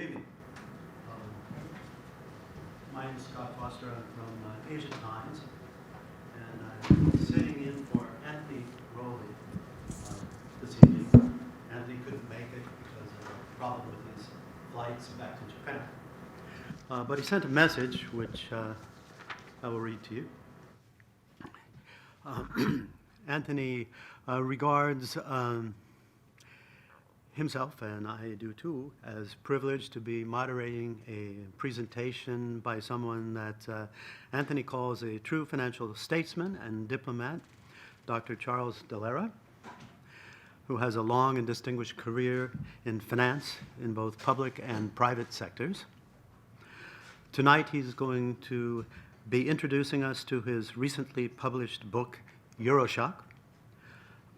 evening. My name is Scott Foster. I'm from Asia Times, and I'm sitting in for Anthony Rowley this evening. Anthony couldn't make it because of a problem with his flights back to Japan. But he sent a message, which I will read to you. Anthony regards himself, and I do too, as privileged to be moderating a presentation by someone that Anthony calls a true financial statesman and diplomat, Dr. Charles Dallara, who has a long and distinguished career in finance in both public and private sectors. Tonight he's going to be introducing us to his recently published book, Euroshock,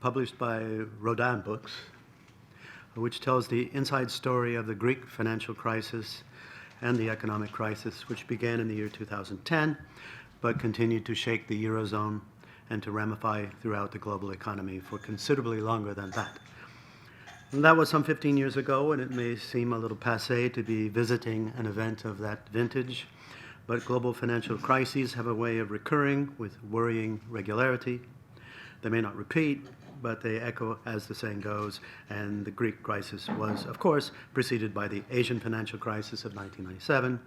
published by Rodin Books, which tells the inside story of the Greek financial crisis and the economic crisis, which began in the year 2010, but continued to shake the Eurozone and to ramify throughout the global economy for considerably longer than that. And that was some 15 years ago, and it may seem a little passé to be visiting an event of that vintage, but global financial crises have a way of recurring with worrying regularity. They may not repeat, but they echo, as the saying goes, and the Greek crisis was, of course, preceded by the Asian financial crisis of 1997,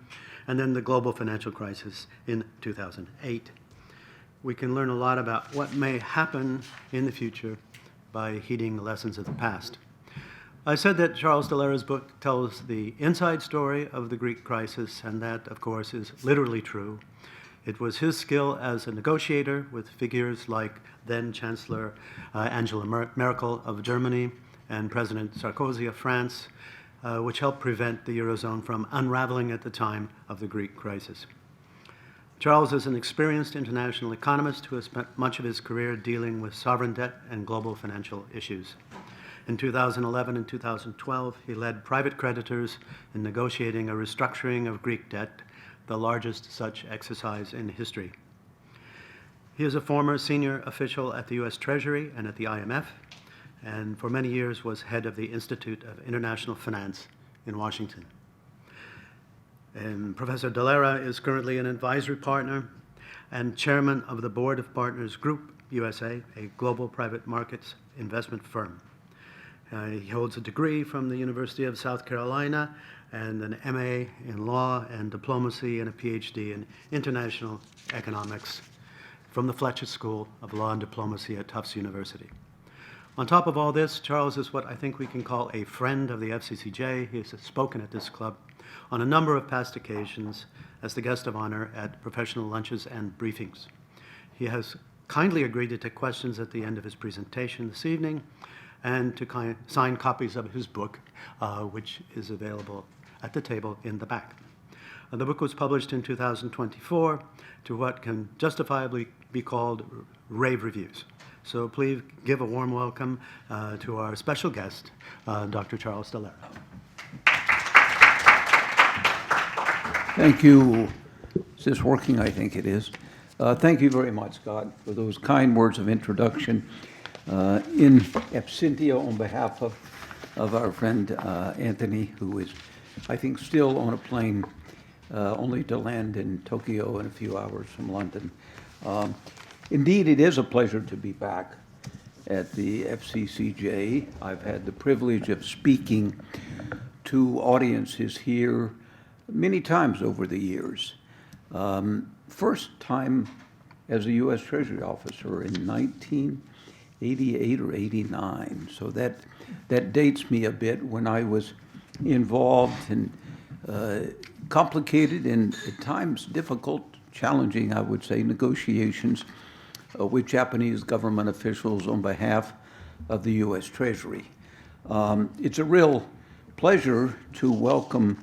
and then the global financial crisis in 2008. We can learn a lot about what may happen in the future by heeding the lessons of the past. I said that Charles Dallara's book tells the inside story of the Greek crisis, and that, of course, is literally true. It was his skill as a negotiator with figures like then-Chancellor Angela Merkel of Germany and President Sarkozy of France, which helped prevent the Eurozone from unraveling at the time of the Greek crisis. Charles is an experienced international economist who has spent much of his career dealing with sovereign debt and global financial issues. In 2011 and 2012, he led private creditors in negotiating a restructuring of Greek debt, the largest such exercise in history. He is a former senior official at the U.S. Treasury and at the IMF, and for many years was head of the Institute of International Finance in Washington. And Professor Dallara is currently an advisory partner and chairman of the Board of Partners Group USA, a global private markets investment firm. He holds a degree from the University of South Carolina and an MA in law and diplomacy and a PhD in international economics from the Fletcher School of Law and Diplomacy at Tufts University. On top of all this, Charles is what I think we can call a friend of the FCCJ. He has spoken at this club on a number of past occasions as the guest of honor at professional lunches and briefings. He has kindly agreed to take questions at the end of his presentation this evening and to sign copies of his book, which is available at the table in the back. The book was published in 2024 to what can justifiably be called rave reviews. So please give a warm welcome to our special guest, Dr. Charles Dallara. Thank you. Is this working? I think it is. Thank you very much, Scott, for those kind words of introduction. In absentia, on behalf of our friend Anthony, who is, I think, still on a plane only to land in Tokyo in a few hours from London. Indeed, it is a pleasure to be back at the FCCJ. I've had the privilege of speaking to audiences here many times over the years. First time as a U.S. Treasury officer in 1988 or 89. So that dates me a bit when I was involved in complicated and at times difficult, challenging, I would say, negotiations with Japanese government officials on behalf of the U.S. Treasury. It's a real pleasure to welcome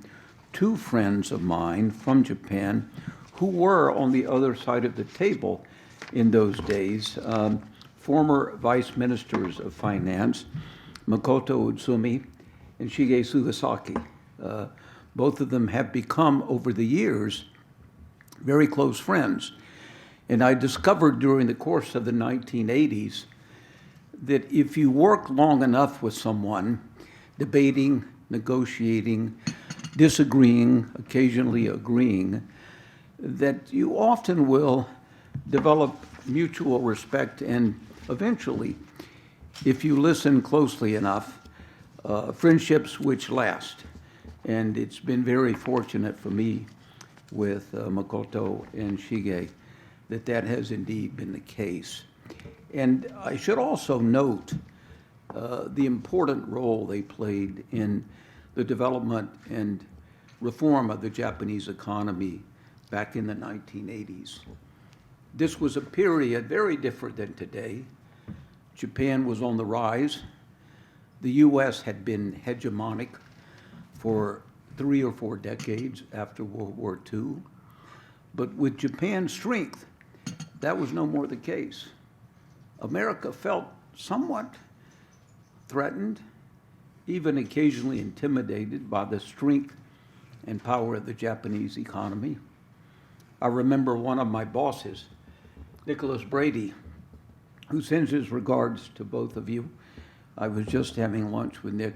two friends of mine from Japan who were on the other side of the table in those days, former vice ministers of finance, Makoto Utsumi and Shige Sugasaki. Both of them have become, over the years, very close friends. And I discovered during the course of the 1980s that if you work long enough with someone, debating, negotiating, disagreeing, occasionally agreeing, that you often will develop mutual respect and eventually, if you listen closely enough, friendships which last. And it's been very fortunate for me with Makoto and Shige that has indeed been the case. And I should also note the important role they played in the development and reform of the Japanese economy back in the 1980s. This was a period very different than today. Japan was on the rise. The U.S. had been hegemonic for 3 or 4 decades after World War II. But with Japan's strength, that was no more the case. America felt somewhat threatened, even occasionally intimidated by the strength and power of the Japanese economy. I remember one of my bosses, Nicholas Brady, who sends his regards to both of you. I was just having lunch with Nick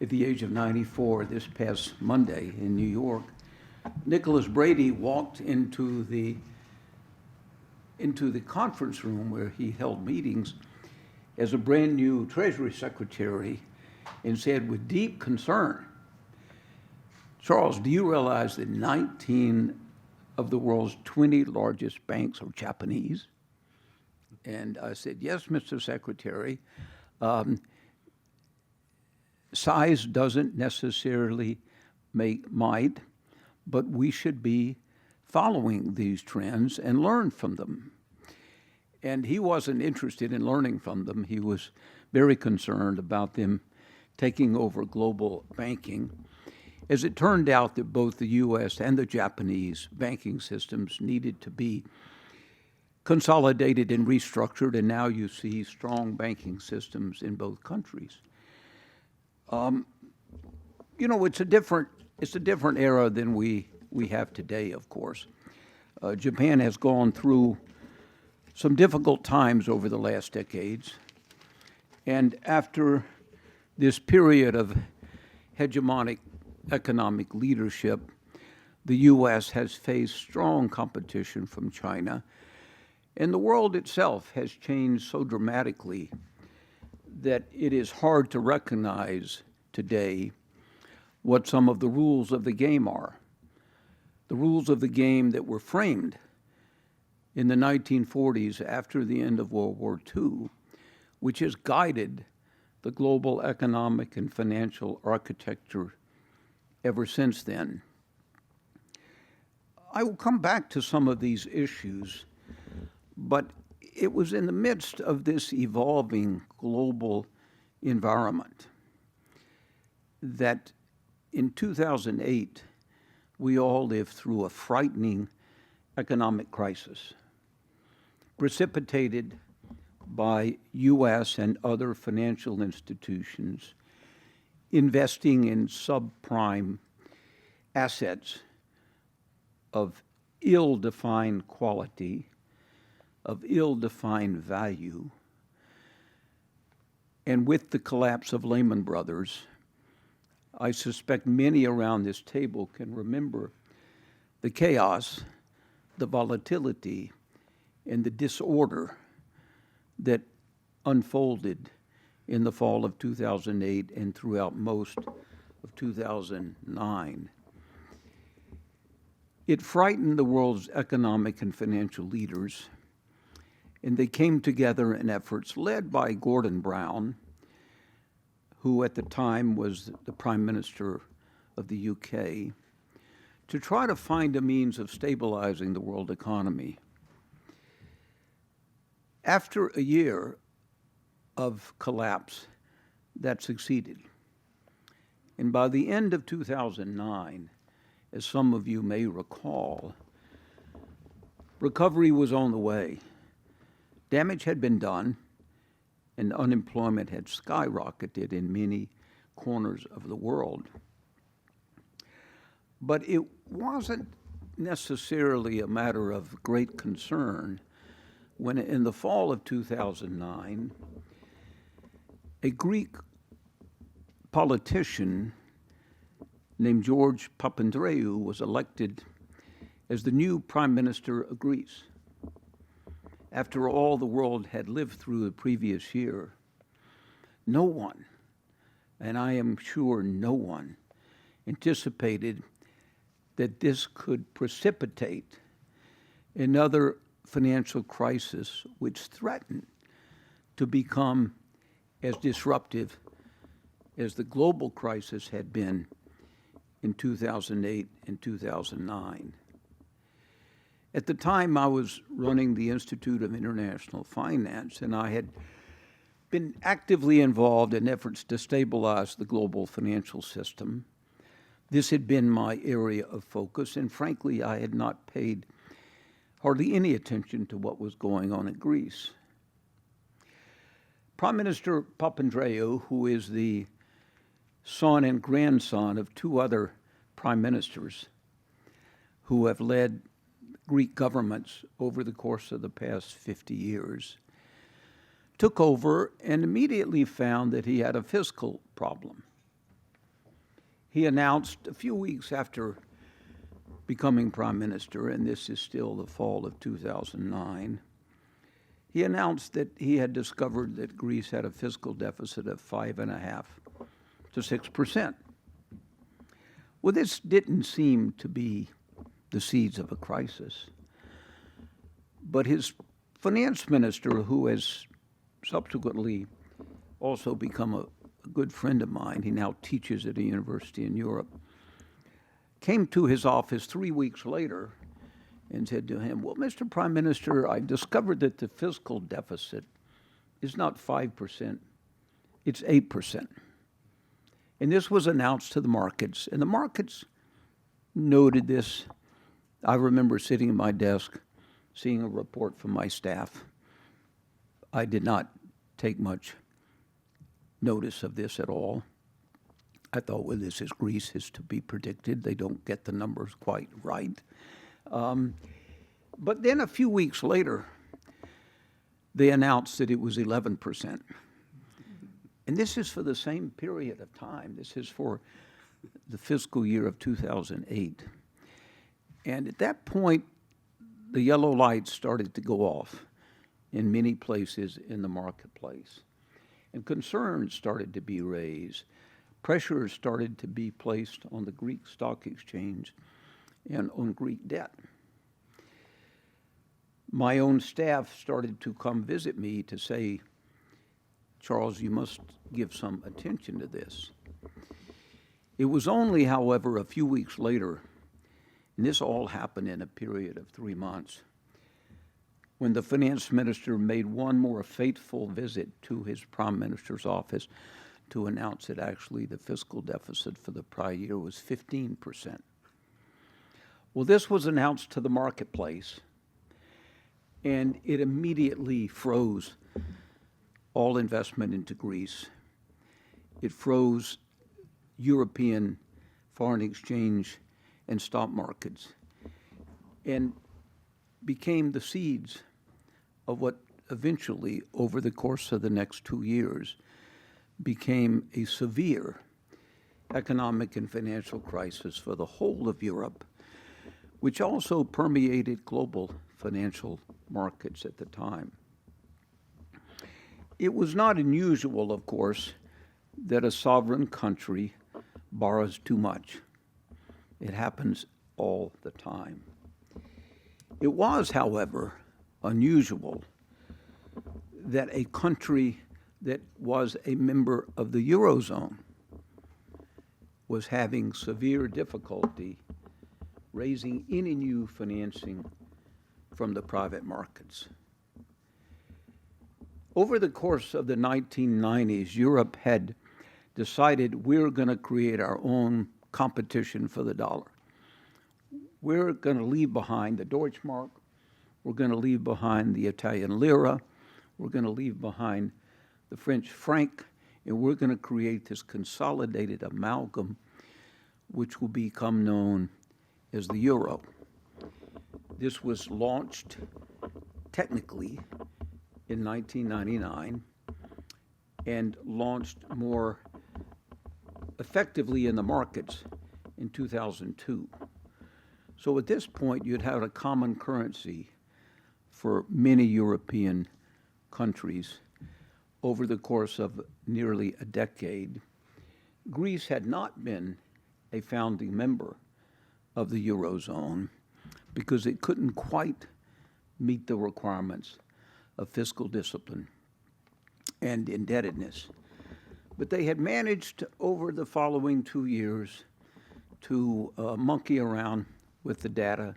at the age of 94 this past Monday in New York. Nicholas Brady walked into the conference room where he held meetings as a brand new Treasury Secretary and said with deep concern, "Charles, do you realize that 19 of the world's 20 largest banks are Japanese?" And I said, "Yes, Mr. Secretary. Size doesn't necessarily make might, but we should be following these trends and learn from them." And he wasn't interested in learning from them. He was very concerned about them taking over global banking. As it turned out that both the U.S. and the Japanese banking systems needed to be consolidated and restructured, and now you see strong banking systems in both countries. It's a different era than we have today, of course. Japan has gone through some difficult times over the last decades, and after this period of hegemonic economic leadership, the U.S. has faced strong competition from China, and the world itself has changed so dramatically that it is hard to recognize today what some of the rules of the game are. The rules of the game that were framed in the 1940s after the end of World War II, which has guided the global economic and financial architecture ever since then. I will come back to some of these issues, but it was in the midst of this evolving global environment that in 2008, we all lived through a frightening economic crisis precipitated by U.S. and other financial institutions investing in subprime assets of ill-defined quality, of ill-defined value. And with the collapse of Lehman Brothers, I suspect many around this table can remember the chaos, the volatility, and the disorder that unfolded in the fall of 2008 and throughout most of 2009. It frightened the world's economic and financial leaders, and they came together in efforts led by Gordon Brown, who at the time was the Prime Minister of the UK, to try to find a means of stabilizing the world economy. After a year of collapse, that succeeded. And by the end of 2009, as some of you may recall, recovery was on the way. Damage had been done, and unemployment had skyrocketed in many corners of the world. But it wasn't necessarily a matter of great concern when in the fall of 2009, a Greek politician named George Papandreou was elected as the new Prime Minister of Greece. After all the world had lived through the previous year, no one, and I am sure no one, anticipated that this could precipitate another financial crisis which threatened to become as disruptive as the global crisis had been in 2008 and 2009. At the time, I was running the Institute of International Finance, and I had been actively involved in efforts to stabilize the global financial system. This had been my area of focus, and frankly, I had not paid hardly any attention to what was going on in Greece. Prime Minister Papandreou, who is the son and grandson of two other prime ministers who have led Greek governments over the course of the past 50 years, took over and immediately found that he had a fiscal problem. He announced a few weeks after becoming prime minister, and this is still the fall of 2009, he announced that he had discovered that Greece had a fiscal deficit of 5.5% to 6%. Well, this didn't seem to be the seeds of a crisis. But his finance minister, who has subsequently also become a good friend of mine, he now teaches at a university in Europe, came to his office 3 weeks later and said to him, "Well, Mr. Prime Minister, I discovered that the fiscal deficit is not 5%, it's 8%. And this was announced to the markets, and the markets noted this. I remember sitting at my desk, seeing a report from my staff. I did not take much notice of this at all. I thought, well, this is Greece, is to be predicted. They don't get the numbers quite right. But then a few weeks later, they announced that it was 11%. And this is for the same period of time. This is for the fiscal year of 2008. And at that point, the yellow lights started to go off in many places in the marketplace. And concerns started to be raised. Pressure started to be placed on the Greek stock exchange and on Greek debt. My own staff started to come visit me to say, "Charles, you must give some attention to this." It was only, however, a few weeks later, and this all happened in a period of 3 months, when the finance minister made one more fateful visit to his prime minister's office to announce that actually the fiscal deficit for the prior year was 15%. Well, this was announced to the marketplace, and it immediately froze all investment into Greece. It froze European foreign exchange and stock markets, and became the seeds of what eventually, over the course of the next 2 years, became a severe economic and financial crisis for the whole of Europe, which also permeated global financial markets at the time. It was not unusual, of course, that a sovereign country borrows too much. It happens all the time. It was, however, unusual that a country that was a member of the Eurozone was having severe difficulty raising any new financing from the private markets. Over the course of the 1990s, Europe had decided we're going to create our own competition for the dollar. We're going to leave behind the Deutschmark. We're going to leave behind the Italian lira. We're going to leave behind the French franc, and we're going to create this consolidated amalgam, which will become known as the euro. This was launched technically in 1999 and launched more effectively in the markets in 2002. So at this point, you'd had a common currency for many European countries over the course of nearly a decade. Greece had not been a founding member of the Eurozone because it couldn't quite meet the requirements of fiscal discipline and indebtedness. But they had managed over the following 2 years to monkey around with the data,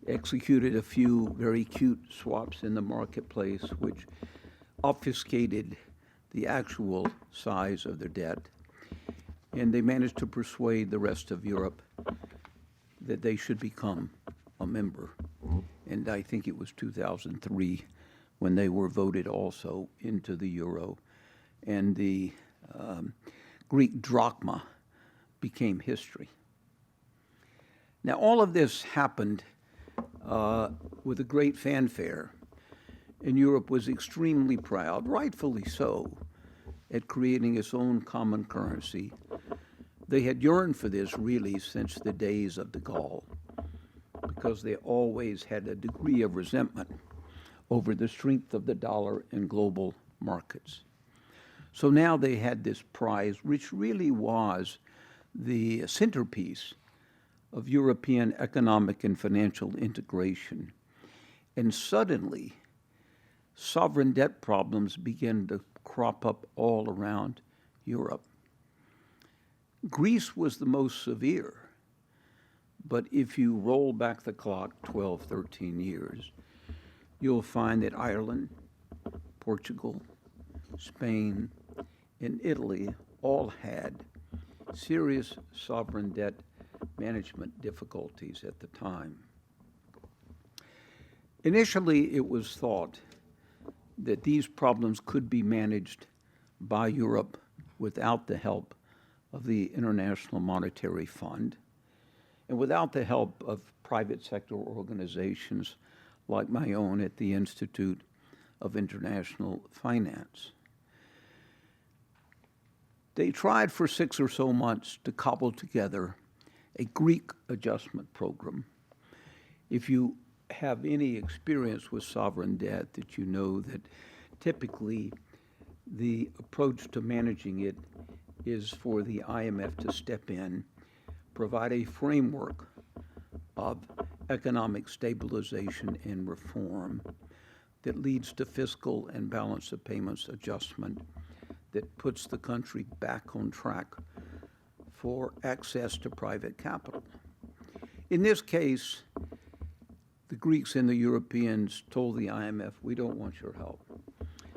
executed a few very cute swaps in the marketplace, which obfuscated the actual size of their debt. And they managed to persuade the rest of Europe that they should become a member. And I think it was 2003 when they were voted also into the euro. And the Greek drachma became history. Now, all of this happened with a great fanfare, and Europe was extremely proud, rightfully so, at creating its own common currency. They had yearned for this really since the days of de Gaulle, because they always had a degree of resentment over the strength of the dollar in global markets. So now they had this prize, which really was the centerpiece of European economic and financial integration. And suddenly, sovereign debt problems began to crop up all around Europe. Greece was the most severe, but if you roll back the clock 12, 13 years, you'll find that Ireland, Portugal, Spain, and Italy all had serious sovereign debt management difficulties at the time. Initially, it was thought that these problems could be managed by Europe without the help of the International Monetary Fund and without the help of private sector organizations like my own at the Institute of International Finance. They tried for 6 or so months to cobble together a Greek adjustment program. If you have any experience with sovereign debt, that you know that typically the approach to managing it is for the IMF to step in, provide a framework of economic stabilization and reform that leads to fiscal and balance of payments adjustment that puts the country back on track for access to private capital. In this case, the Greeks and the Europeans told the IMF, we don't want your help.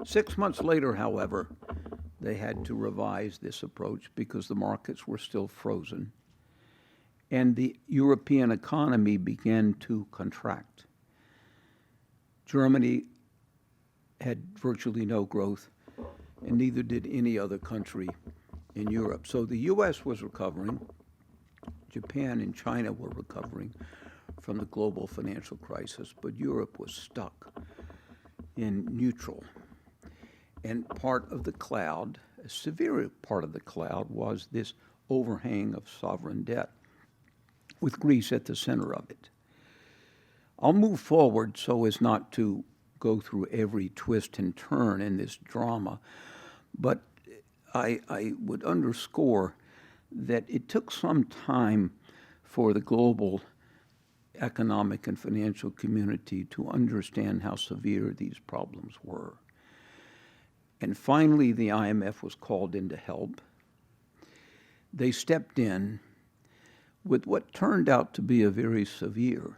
6 months later, however, they had to revise this approach because the markets were still frozen and the European economy began to contract. Germany had virtually no growth, and neither did any other country in Europe. So the U.S. was recovering, Japan and China were recovering from the global financial crisis, but Europe was stuck in neutral. And part of the cloud, a severe part of the cloud, was this overhang of sovereign debt, with Greece at the center of it. I'll move forward so as not to go through every twist and turn in this drama, but I would underscore that it took some time for the global economic and financial community to understand how severe these problems were. And finally, the IMF was called in to help. They stepped in with what turned out to be a very severe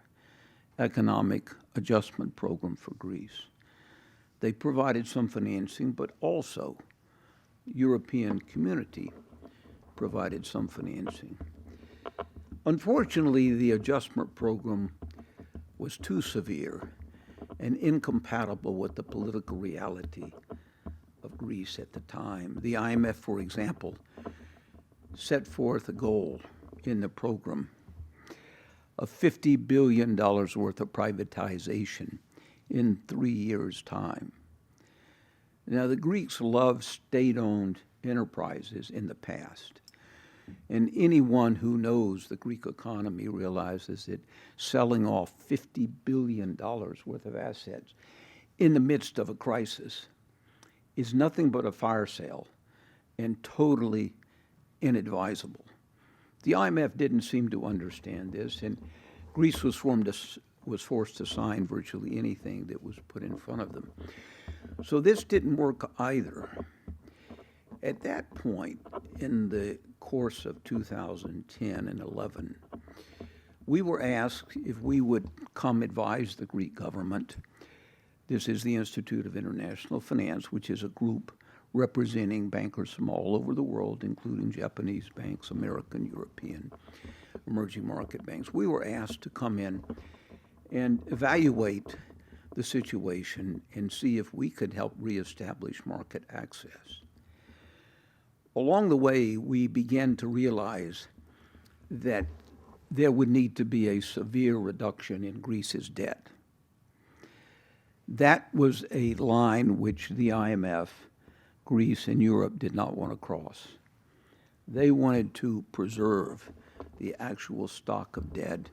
economic adjustment program for Greece. They provided some financing, but also European community provided some financing. Unfortunately, the adjustment program was too severe and incompatible with the political reality of Greece at the time. The IMF, for example, set forth a goal in the program of $50 billion worth of privatization in 3 years' time. Now, the Greeks loved state-owned enterprises in the past, And anyone who knows the Greek economy realizes that selling off $50 billion worth of assets in the midst of a crisis is nothing but a fire sale and totally inadvisable. The IMF didn't seem to understand this, and Greece was forced to sign virtually anything that was put in front of them. So this didn't work either. At that point, in the course of 2010 and 11, we were asked if we would come advise the Greek government. This is the Institute of International Finance, which is a group representing bankers from all over the world, including Japanese banks, American, European, emerging market banks. We were asked to come in and evaluate the situation and see if we could help reestablish market access. Along the way, we began to realize that there would need to be a severe reduction in Greece's debt. That was a line which the IMF, Greece, and Europe did not want to cross. They wanted to preserve the actual stock of debt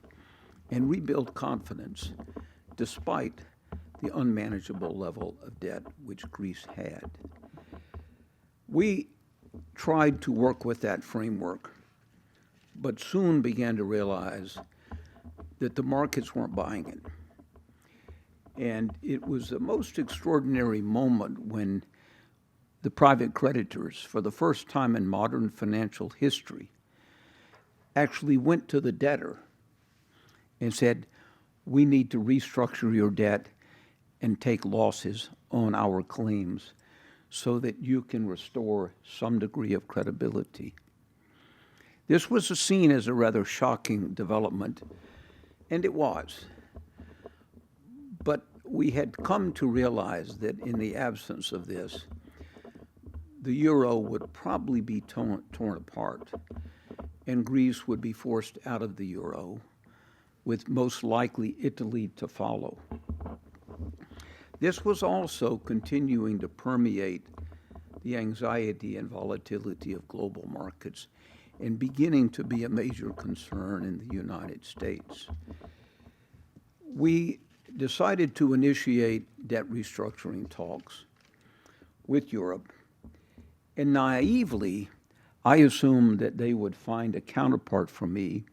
and rebuild confidence despite the unmanageable level of debt which Greece had. We tried to work with that framework, but soon began to realize that the markets weren't buying it. And it was the most extraordinary moment when the private creditors, for the first time in modern financial history, actually went to the debtor and said, we need to restructure your debt and take losses on our claims so that you can restore some degree of credibility. This was seen as a rather shocking development, and it was. But we had come to realize that in the absence of this, the euro would probably be torn apart, and Greece would be forced out of the euro, with most likely Italy to follow. This was also continuing to permeate the anxiety and volatility of global markets and beginning to be a major concern in the United States. We decided to initiate debt restructuring talks with Europe, and naively, I assumed that they would find a counterpart for me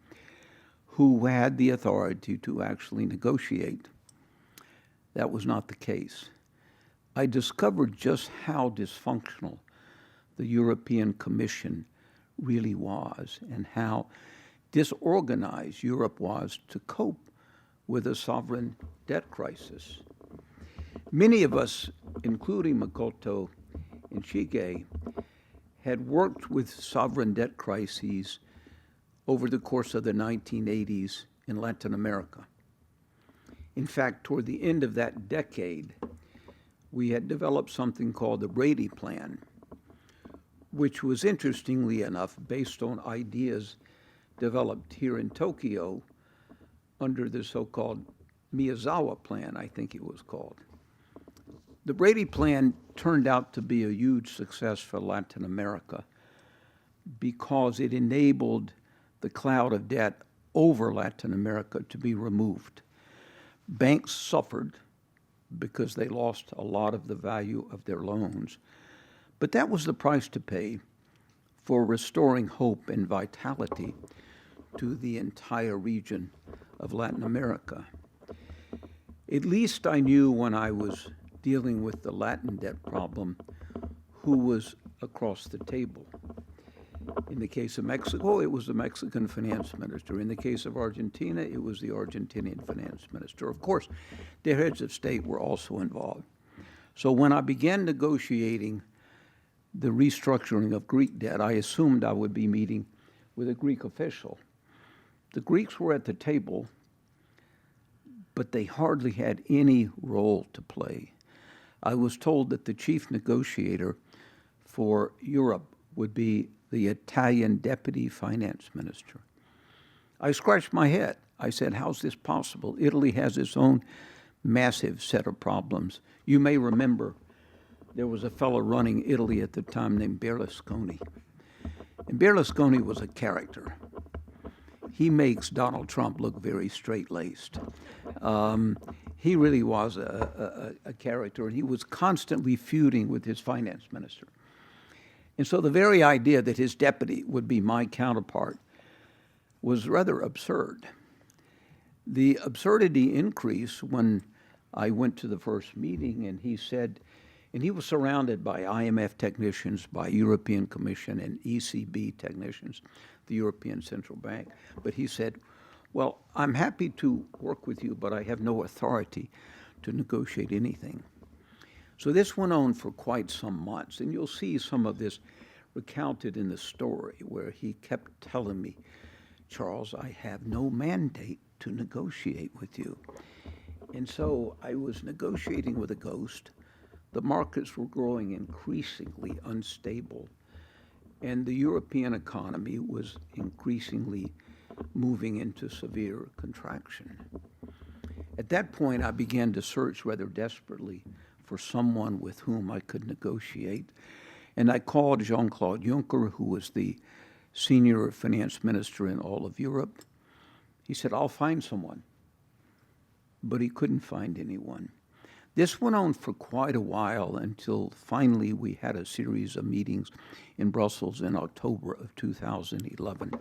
who had the authority to actually negotiate. That was not the case. I discovered just how dysfunctional the European Commission really was and how disorganized Europe was to cope with a sovereign debt crisis. Many of us, including Makoto and Shige, had worked with sovereign debt crises over the course of the 1980s in Latin America. In fact, toward the end of that decade, we had developed something called the Brady Plan, which was, interestingly enough, based on ideas developed here in Tokyo under the so-called Miyazawa Plan, I think it was called. The Brady Plan turned out to be a huge success for Latin America because it enabled the cloud of debt over Latin America to be removed. Banks suffered because they lost a lot of the value of their loans, but that was the price to pay for restoring hope and vitality to the entire region of Latin America. At least I knew when I was dealing with the Latin debt problem who was across the table. In the case of Mexico, it was the Mexican finance minister. In the case of Argentina, it was the Argentinian finance minister. Of course, their heads of state were also involved. So when I began negotiating the restructuring of Greek debt, I assumed I would be meeting with a Greek official. The Greeks were at the table, but they hardly had any role to play. I was told that the chief negotiator for Europe would be the Italian deputy finance minister. I scratched my head. I said, how's this possible? Italy has its own massive set of problems. You may remember there was a fellow running Italy at the time named Berlusconi. And Berlusconi was a character. He makes Donald Trump look very straight-laced. He really was a character, and he was constantly feuding with his finance minister. And so the very idea that his deputy would be my counterpart was rather absurd. The absurdity increased when I went to the first meeting, and he said, and he was surrounded by IMF technicians, by European Commission and ECB technicians, the European Central Bank. But he said, well, I'm happy to work with you, but I have no authority to negotiate anything. So this went on for quite some months, and you'll see some of this recounted in the story where he kept telling me, Charles, I have no mandate to negotiate with you. And so I was negotiating with a ghost. The markets were growing increasingly unstable, and the European economy was increasingly moving into severe contraction. At that point, I began to search rather desperately for someone with whom I could negotiate, and I called Jean-Claude Juncker, who was the senior finance minister in all of Europe. He said, I'll find someone, but he couldn't find anyone. This went on for quite a while until finally we had a series of meetings in Brussels in October of 2011.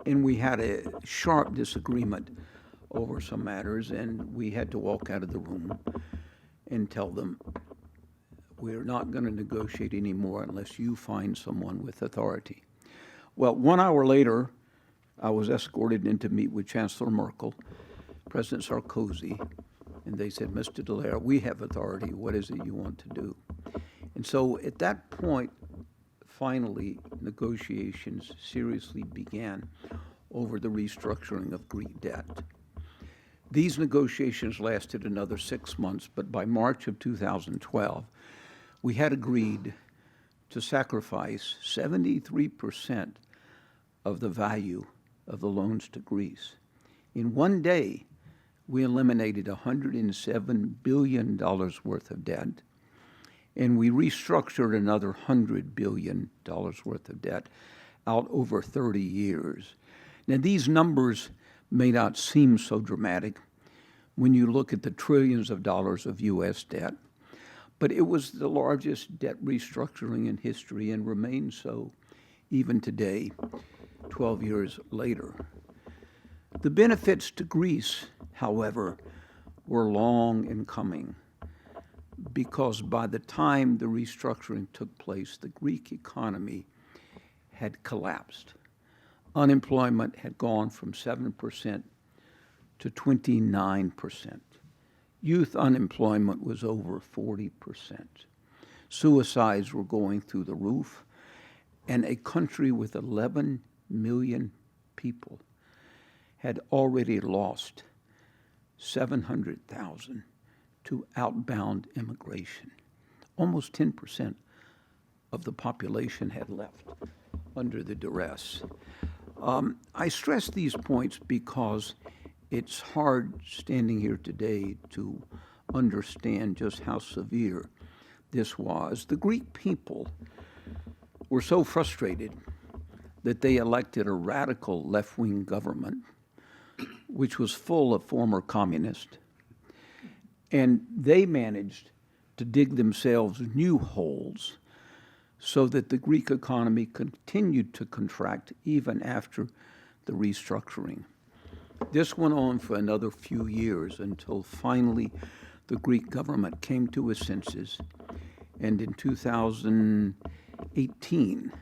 And we had a sharp disagreement over some matters, and we had to walk out of the room and tell them, we're not going to negotiate anymore unless you find someone with authority. Well, 1 hour later, I was escorted in to meet with Chancellor Merkel, President Sarkozy, and they said, Mr. Dallara, we have authority. What is it you want to do? And so at that point, finally, negotiations seriously began over the restructuring of Greek debt. These negotiations lasted another 6 months, but by March of 2012, we had agreed to sacrifice 73% of the value of the loans to Greece. In one day, we eliminated $107 billion worth of debt, and we restructured another $100 billion worth of debt out over 30 years. Now, these numbers may not seem so dramatic when you look at the trillions of dollars of U.S. debt, but it was the largest debt restructuring in history and remains so even today, 12 years later. The benefits to Greece, however, were long in coming, because by the time the restructuring took place, the Greek economy had collapsed. Unemployment had gone from 7% to 29%. Youth unemployment was over 40%. Suicides were going through the roof, and a country with 11 million people had already lost 700,000 to outbound immigration. Almost 10% of the population had left under the duress. I stress these points because it's hard standing here today to understand just how severe this was. The Greek people were so frustrated that they elected a radical left-wing government, which was full of former communists, and they managed to dig themselves new holes so that the Greek economy continued to contract even after the restructuring. This went on for another few years until finally the Greek government came to its senses, and in 2018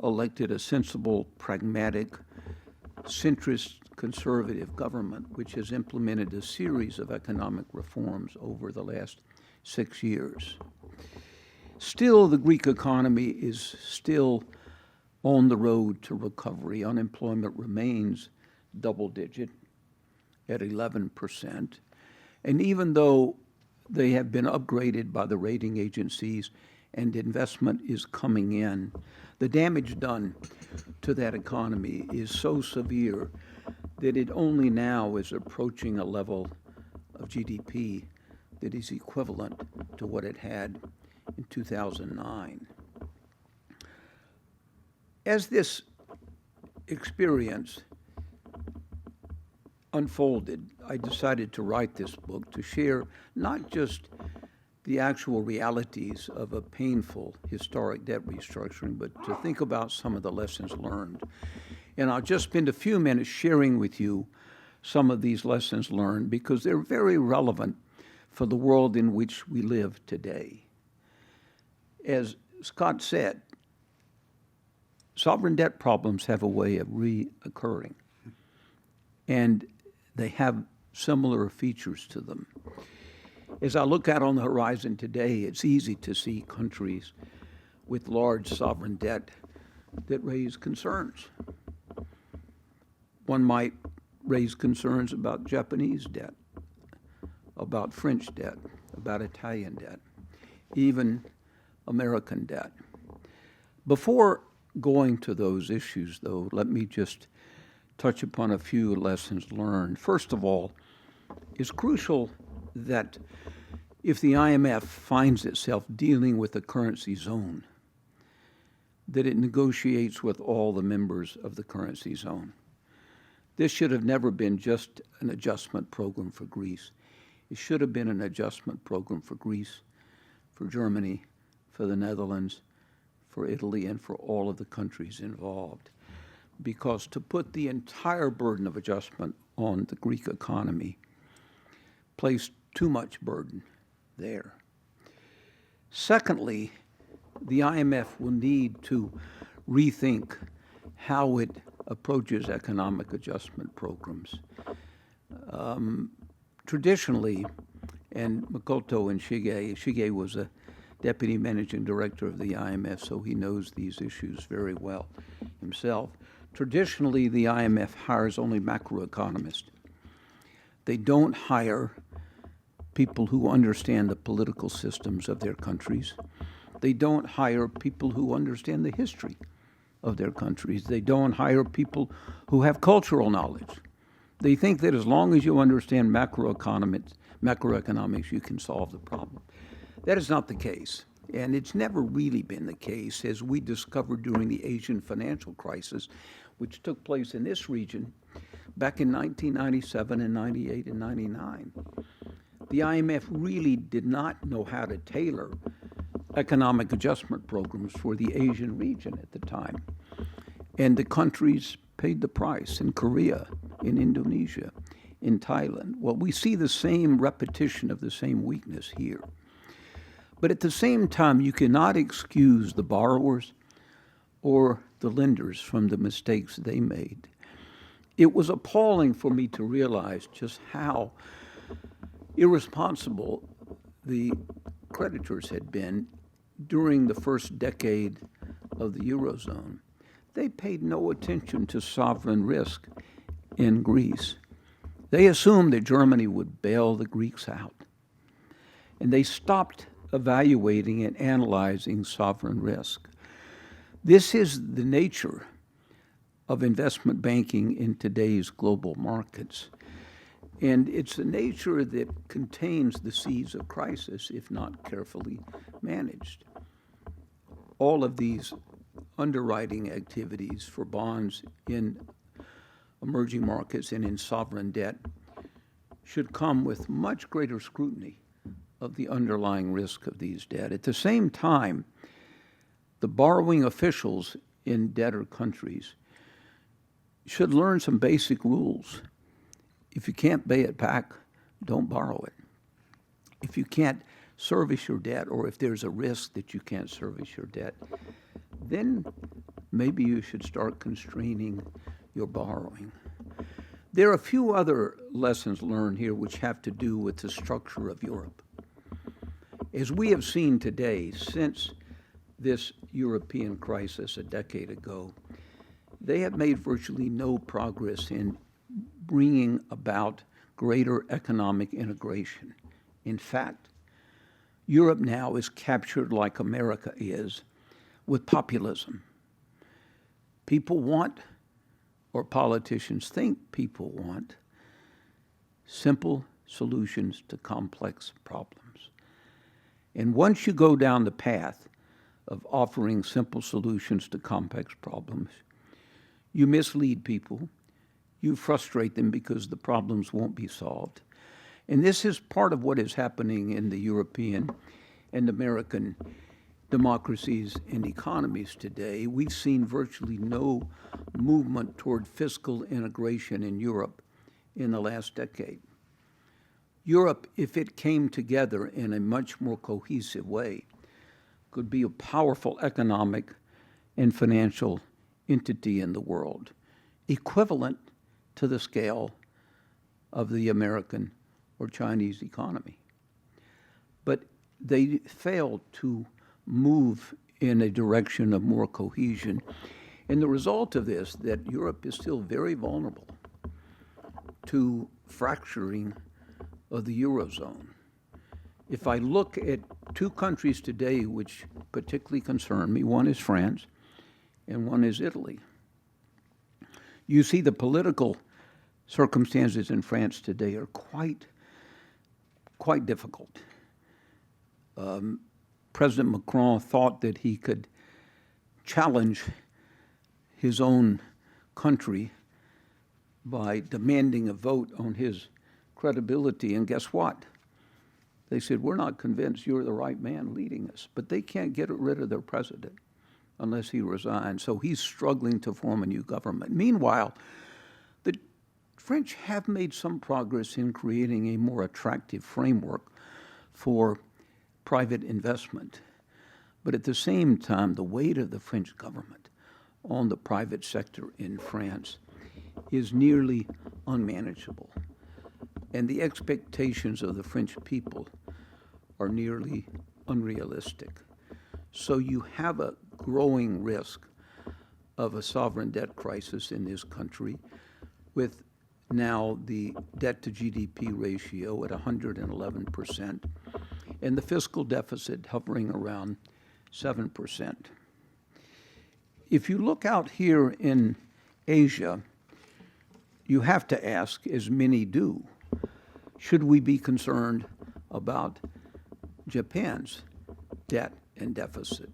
elected a sensible, pragmatic, centrist, conservative government, which has implemented a series of economic reforms over the last 6 years. Still, the Greek economy is still on the road to recovery. Unemployment remains double-digit at 11%. And even though they have been upgraded by the rating agencies and investment is coming in, the damage done to that economy is so severe that it only now is approaching a level of GDP that is equivalent to what it had in 2009. As this experience unfolded, I decided to write this book to share not just the actual realities of a painful historic debt restructuring, but to think about some of the lessons learned. And I'll just spend a few minutes sharing with you some of these lessons learned because they're very relevant for the world in which we live today. As Scott said, sovereign debt problems have a way of reoccurring, and they have similar features to them. As I look out on the horizon today, it's easy to see countries with large sovereign debt that raise concerns. One might raise concerns about Japanese debt, about French debt, about Italian debt, even American debt. Before going to those issues, though, let me just touch upon a few lessons learned. First of all, it's crucial that if the IMF finds itself dealing with a currency zone, that it negotiates with all the members of the currency zone. This should have never been just an adjustment program for Greece. It should have been an adjustment program for Greece, for Germany, for the Netherlands, for Italy, and for all of the countries involved. Because to put the entire burden of adjustment on the Greek economy placed too much burden there. Secondly, the IMF will need to rethink how it approaches economic adjustment programs. Traditionally, and Makoto and Shige was a deputy managing director of the IMF, so he knows these issues very well himself. Traditionally, the IMF hires only macroeconomists. They don't hire people who understand the political systems of their countries. They don't hire people who understand the history of their countries. They don't hire people who have cultural knowledge. They think that as long as you understand macroeconomics, you can solve the problem. That is not the case. And it's never really been the case, as we discovered during the Asian financial crisis, which took place in this region back in 1997 and 98 and 99. The IMF really did not know how to tailor economic adjustment programs for the Asian region at the time. And the countries paid the price in Korea, in Indonesia, in Thailand. Well, we see the same repetition of the same weakness here. But at the same time, you cannot excuse the borrowers or the lenders from the mistakes they made. It was appalling for me to realize just how irresponsible the creditors had been during the first decade of the Eurozone. They paid no attention to sovereign risk in Greece. They assumed that Germany would bail the Greeks out. And they stopped evaluating and analyzing sovereign risk. This is the nature of investment banking in today's global markets. And it's a nature that contains the seeds of crisis if not carefully managed. All of these underwriting activities for bonds in emerging markets and in sovereign debt should come with much greater scrutiny of the underlying risk of these debt. At the same time, the borrowing officials in debtor countries should learn some basic rules. If you can't pay it back, don't borrow it. If you can't service your debt, or if there's a risk that you can't service your debt, then maybe you should start constraining your borrowing. There are a few other lessons learned here which have to do with the structure of Europe. As we have seen today, since this European crisis a decade ago, they have made virtually no progress in bringing about greater economic integration. In fact, Europe now is captured like America is with populism. People want, or politicians think people want, simple solutions to complex problems. And once you go down the path of offering simple solutions to complex problems. You mislead people. You frustrate them because the problems won't be solved. And this is part of what is happening in the European and American democracies and economies today. We've seen virtually no movement toward fiscal integration in Europe in the last decade. Europe, if it came together in a much more cohesive way, could be a powerful economic and financial entity in the world, equivalent to the scale of the American or Chinese economy. But they failed to move in a direction of more cohesion. And the result of this, that Europe is still very vulnerable to fracturing of the Eurozone. If I look at two countries today which particularly concern me, one is France and one is Italy. You see the political circumstances in France today are quite difficult. President Macron thought that he could challenge his own country by demanding a vote on his credibility, and guess what? They said, we're not convinced you're the right man leading us, but they can't get rid of their president unless he resigns, so he's struggling to form a new government. Meanwhile, the French have made some progress in creating a more attractive framework for private investment. But at the same time, the weight of the French government on the private sector in France is nearly unmanageable. And the expectations of the French people are nearly unrealistic. So you have a growing risk of a sovereign debt crisis in this country, with now the debt to GDP ratio at 111%, and the fiscal deficit hovering around 7%. If you look out here in Asia, you have to ask, as many do, should we be concerned about Japan's debt and deficit?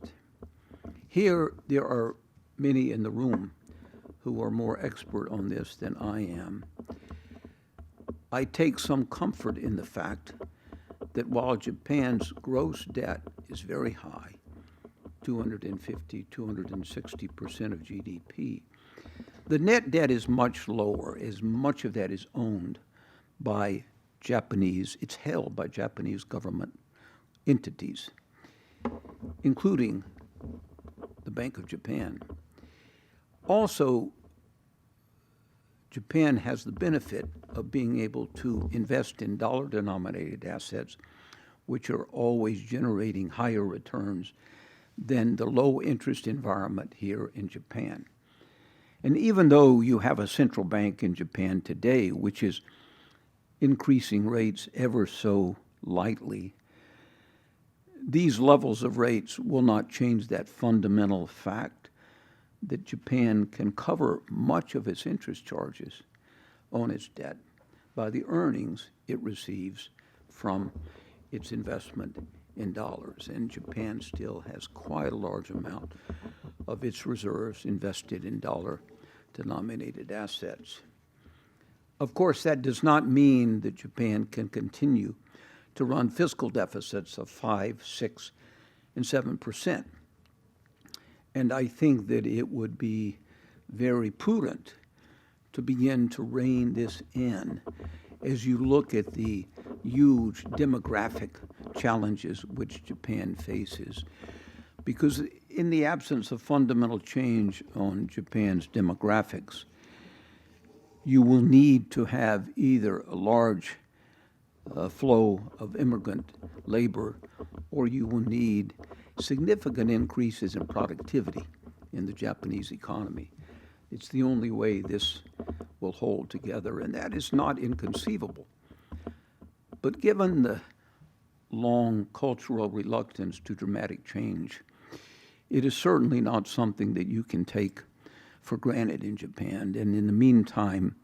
Here, there are many in the room who are more expert on this than I am. I take some comfort in the fact that while Japan's gross debt is very high, 250, 260% of GDP, the net debt is much lower, as much of that is owned by it's held by Japanese government entities, including the Bank of Japan. Also, Japan has the benefit of being able to invest in dollar-denominated assets, which are always generating higher returns than the low-interest environment here in Japan. And even though you have a central bank in Japan today, which is increasing rates ever so lightly, these levels of rates will not change that fundamental fact that Japan can cover much of its interest charges on its debt by the earnings it receives from its investment in dollars. And Japan still has quite a large amount of its reserves invested in dollar-denominated assets. Of course, that does not mean that Japan can continue to run fiscal deficits of 5, 6, and 7%. And I think that it would be very prudent to begin to rein this in as you look at the huge demographic challenges which Japan faces. Because in the absence of fundamental change on Japan's demographics, you will need to have either a large flow of immigrant labor, or you will need significant increases in productivity in the Japanese economy. It's the only way this will hold together, and that is not inconceivable. But given the long cultural reluctance to dramatic change, it is certainly not something that you can take for granted in Japan. And in the meantime,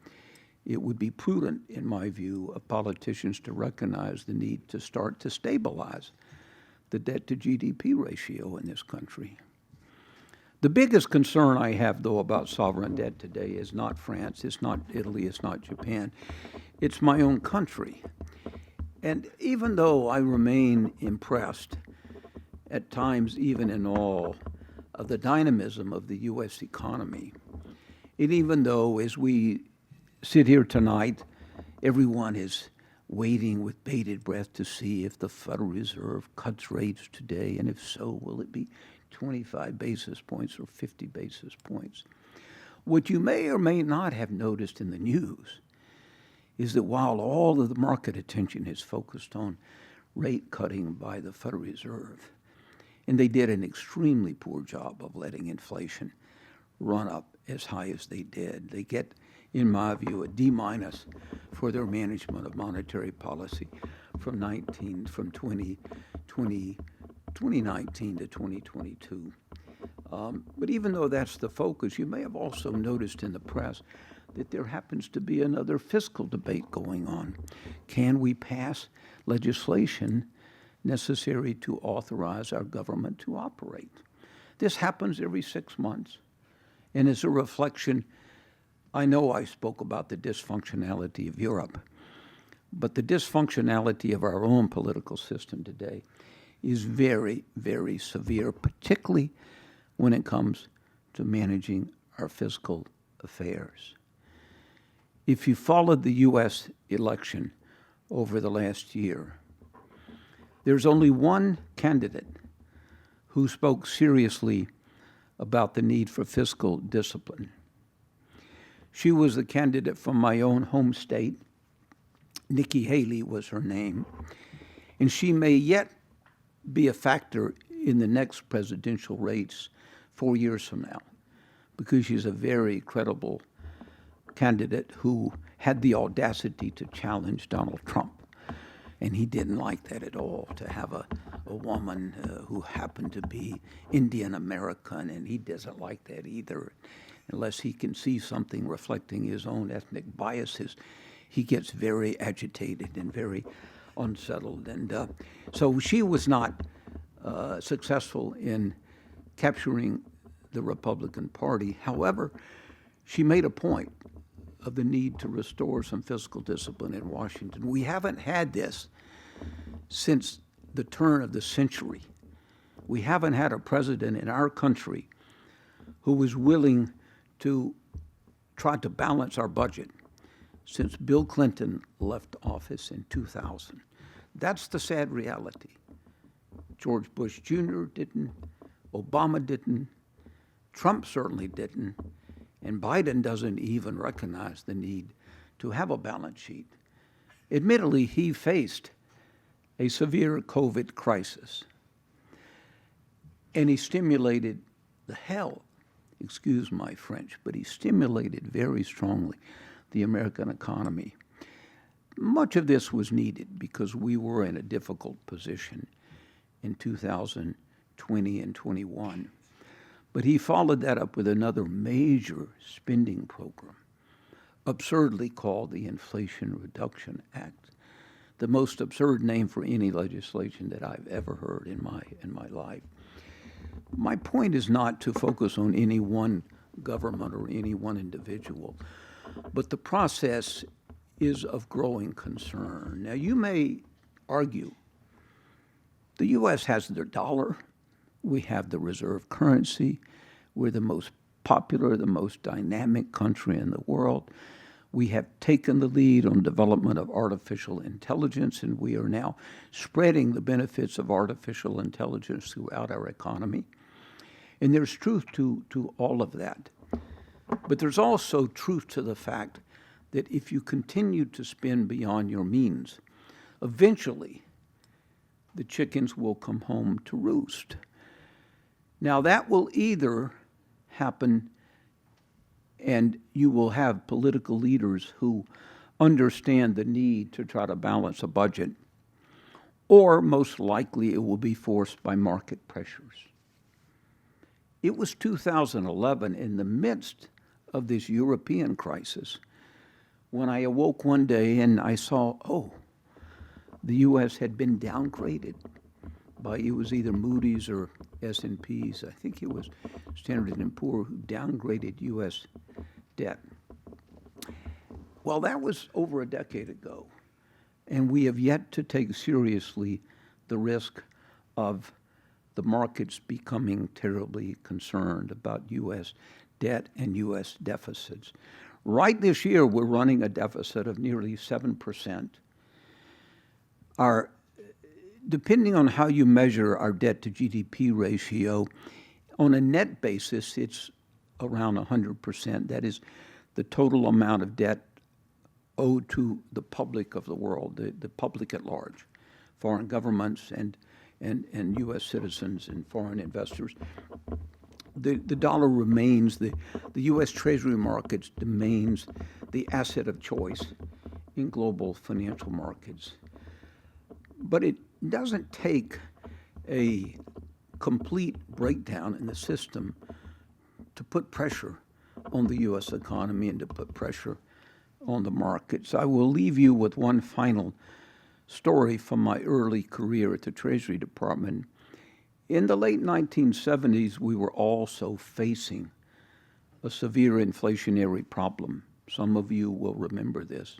it would be prudent, in my view, of politicians to recognize the need to start to stabilize the debt to GDP ratio in this country. The biggest concern I have, though, about sovereign debt today is not France, it's not Italy, it's not Japan. It's my own country. And even though I remain impressed, at times even in awe, of the dynamism of the U.S. economy, and even though, as we sit here tonight, everyone is waiting with bated breath to see if the Federal Reserve cuts rates today, and if so, will it be 25 basis points or 50 basis points? What you may or may not have noticed in the news is that while all of the market attention is focused on rate cutting by the Federal Reserve, and they did an extremely poor job of letting inflation run up as high as they did. They get, in my view, a D- for their management of monetary policy from 2019 to 2022. But even though that's the focus, you may have also noticed in the press that there happens to be another fiscal debate going on. Can we pass legislation necessary to authorize our government to operate? This happens every 6 months, and is a reflection. I know I spoke about the dysfunctionality of Europe, but the dysfunctionality of our own political system today is very, very severe, particularly when it comes to managing our fiscal affairs. If you followed the U.S. election over the last year, there's only one candidate who spoke seriously about the need for fiscal discipline. She was the candidate from my own home state. Nikki Haley was her name. And she may yet be a factor in the next presidential race 4 years from now, because she's a very credible candidate who had the audacity to challenge Donald Trump. And he didn't like that at all, to have a woman who happened to be Indian American, and he doesn't like that either. Unless he can see something reflecting his own ethnic biases, he gets very agitated and very unsettled. And so she was not successful in capturing the Republican Party. However, she made a point of the need to restore some fiscal discipline in Washington. We haven't had this since the turn of the century. We haven't had a president in our country who was willing to try to balance our budget since Bill Clinton left office in 2000. That's the sad reality. George Bush Jr. didn't, Obama didn't, Trump certainly didn't, and Biden doesn't even recognize the need to have a balance sheet. Admittedly, he faced a severe COVID crisis, and he stimulated the hell, excuse my French, but he stimulated very strongly the American economy. Much of this was needed because we were in a difficult position in 2020 and 21. But he followed that up with another major spending program, absurdly called the Inflation Reduction Act, the most absurd name for any legislation that I've ever heard in my life. My point is not to focus on any one government or any one individual, but the process is of growing concern. Now, you may argue the U.S. has their dollar. We have the reserve currency. We're the most popular, the most dynamic country in the world. We have taken the lead on development of artificial intelligence, and we are now spreading the benefits of artificial intelligence throughout our economy. And there's truth to all of that. But there's also truth to the fact that if you continue to spend beyond your means, eventually the chickens will come home to roost. Now, that will either happen and you will have political leaders who understand the need to try to balance a budget, or most likely it will be forced by market pressures. It was 2011, in the midst of this European crisis, when I awoke one day and I saw, the U.S. had been downgraded by, it was either Moody's or S&P's, I think it was Standard & Poor, who downgraded U.S. debt. Well, that was over a decade ago, and we have yet to take seriously the risk of the markets becoming terribly concerned about U.S. debt and U.S. deficits. Right this year, we're running a deficit of nearly 7%. Depending on how you measure our debt to GDP ratio, on a net basis, it's around 100%. That is the total amount of debt owed to the public of the world, the public at large, foreign governments and U.S. citizens and foreign investors. The dollar remains, the U.S. Treasury markets remains the asset of choice in global financial markets. But it doesn't take a complete breakdown in the system to put pressure on the U.S. economy and to put pressure on the markets. I will leave you with one final story from my early career at the Treasury Department. In the late 1970s, we were also facing a severe inflationary problem. Some of you will remember this.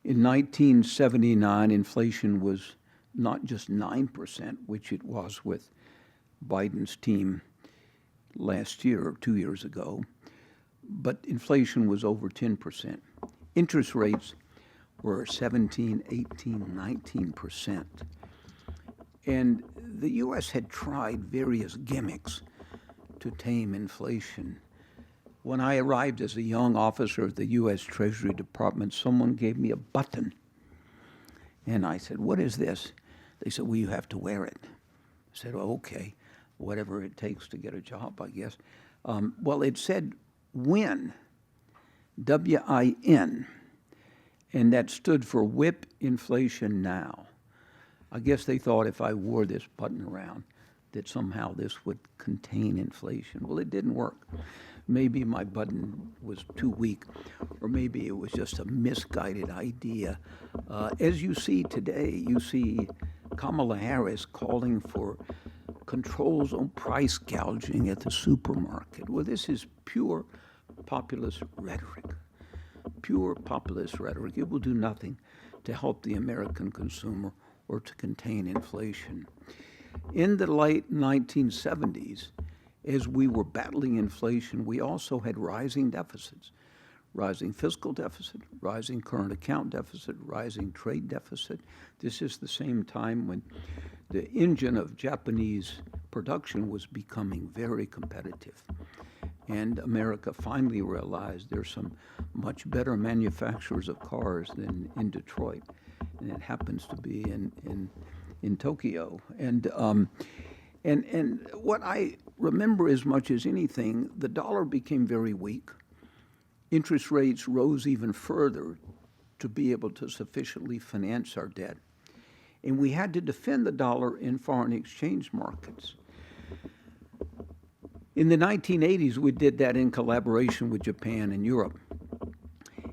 In 1979, inflation was not just 9%, which it was with Biden's team last year or 2 years ago, but inflation was over 10%. Interest rates were 17, 18, 19%. And the U.S. had tried various gimmicks to tame inflation. When I arrived as a young officer at the U.S. Treasury Department, someone gave me a button. And I said, "What is this?" They said, "Well, you have to wear it." I said, "Oh, okay, whatever it takes to get a job, I guess." Well, it said WIN, W-I-N, and that stood for Whip Inflation Now. I guess they thought if I wore this button around that somehow this would contain inflation. Well, it didn't work. Maybe my button was too weak, or maybe it was just a misguided idea. As you see today, you see Kamala Harris calling for controls on price gouging at the supermarket. Well, this is pure populist rhetoric. Pure populist rhetoric. It will do nothing to help the American consumer or to contain inflation. In the late 1970s, as we were battling inflation, we also had rising deficits, rising fiscal deficit, rising current account deficit, rising trade deficit. This is the same time when the engine of Japanese production was becoming very competitive. And America finally realized there's some much better manufacturers of cars than in Detroit, and it happens to be in Tokyo. And what I remember as much as anything, the dollar became very weak. Interest rates rose even further to be able to sufficiently finance our debt. And we had to defend the dollar in foreign exchange markets. In the 1980s, we did that in collaboration with Japan and Europe.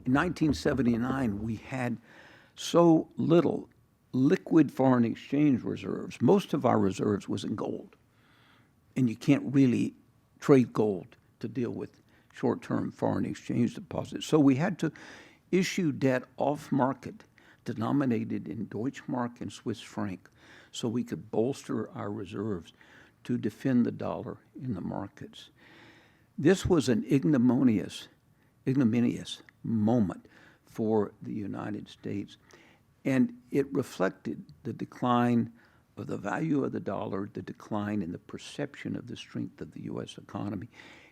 In 1979, we had so little liquid foreign exchange reserves. Most of our reserves was in gold. And you can't really trade gold to deal with short-term foreign exchange deposits. So we had to issue debt off-market, denominated in Deutschmark and Swiss franc, so we could bolster our reserves to defend the dollar in the markets. This was an ignominious moment for the United States, and it reflected the decline of the value of the dollar, the decline in the perception of the strength of the U.S. economy,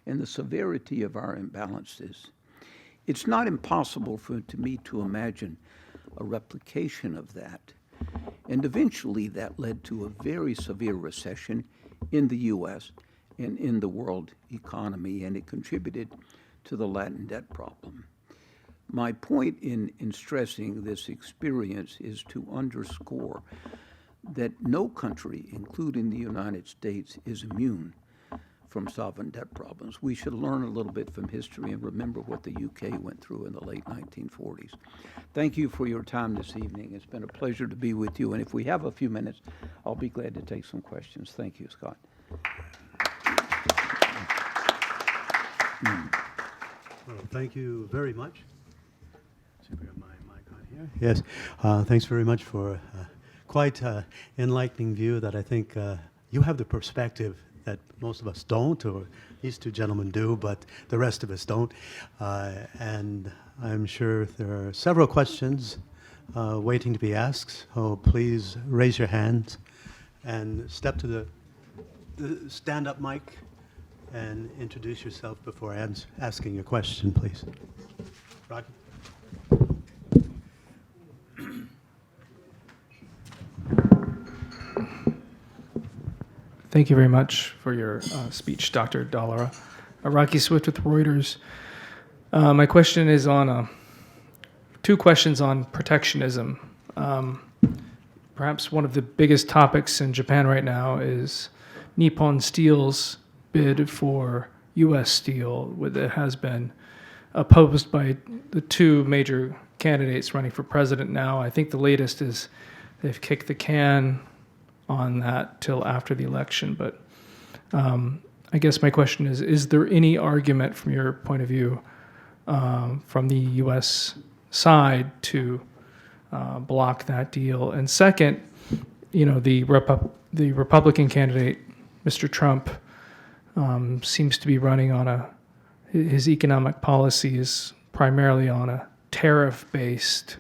and the severity of our imbalances. It's not impossible for me to imagine a replication of that. And eventually that led to a very severe recession in the U.S. and in the world economy, and it contributed to the Latin debt problem. My point in stressing this experience is to underscore that no country, including the United States, is immune from sovereign debt problems. We should learn a little bit from history and remember what the UK went through in the late 1940s. Thank you for your time this evening. It's been a pleasure to be with you. And if we have a few minutes, I'll be glad to take some questions. Thank you, Scott. Well, thank you very much. See if we have my mic on here. Yes, thanks very much for quite enlightening view that I think you have the perspective that most of us don't, or these two gentlemen do, but the rest of us don't. And I'm sure there are several questions waiting to be asked, so please raise your hands and step to the stand-up mic and introduce yourself before asking your question, please. Rocky? Thank you very much for your speech, Dr. Dallara. Rocky Swift with Reuters. My question is on two questions on protectionism. Perhaps one of the biggest topics in Japan right now is Nippon Steel's bid for U.S. steel, that has been opposed by the two major candidates running for president now. I think the latest is they've kicked the can on that till after the election. But I guess my question is there any argument from your point of view from the U.S. side to block that deal? And second, the Republican candidate, Mr. Trump, seems to be running on his economic policy is primarily on a tariff-based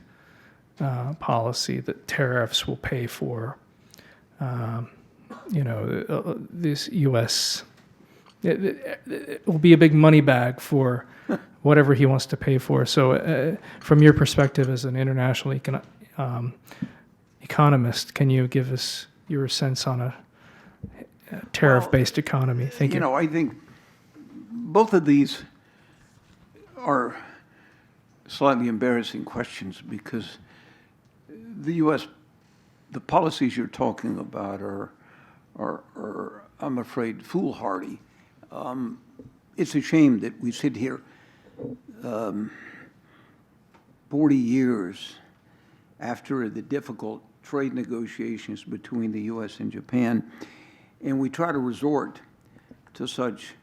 policy that tariffs will pay for this U.S. It will be a big money bag for whatever he wants to pay for. So from your perspective as an international economist, can you give us your sense on a tariff-based economy? Thank you. I think both of these are slightly embarrassing questions because the U.S., the policies you're talking about are I'm afraid, foolhardy. It's a shame that we sit here 40 years after the difficult trade negotiations between the U.S. and Japan, and we try to resort to such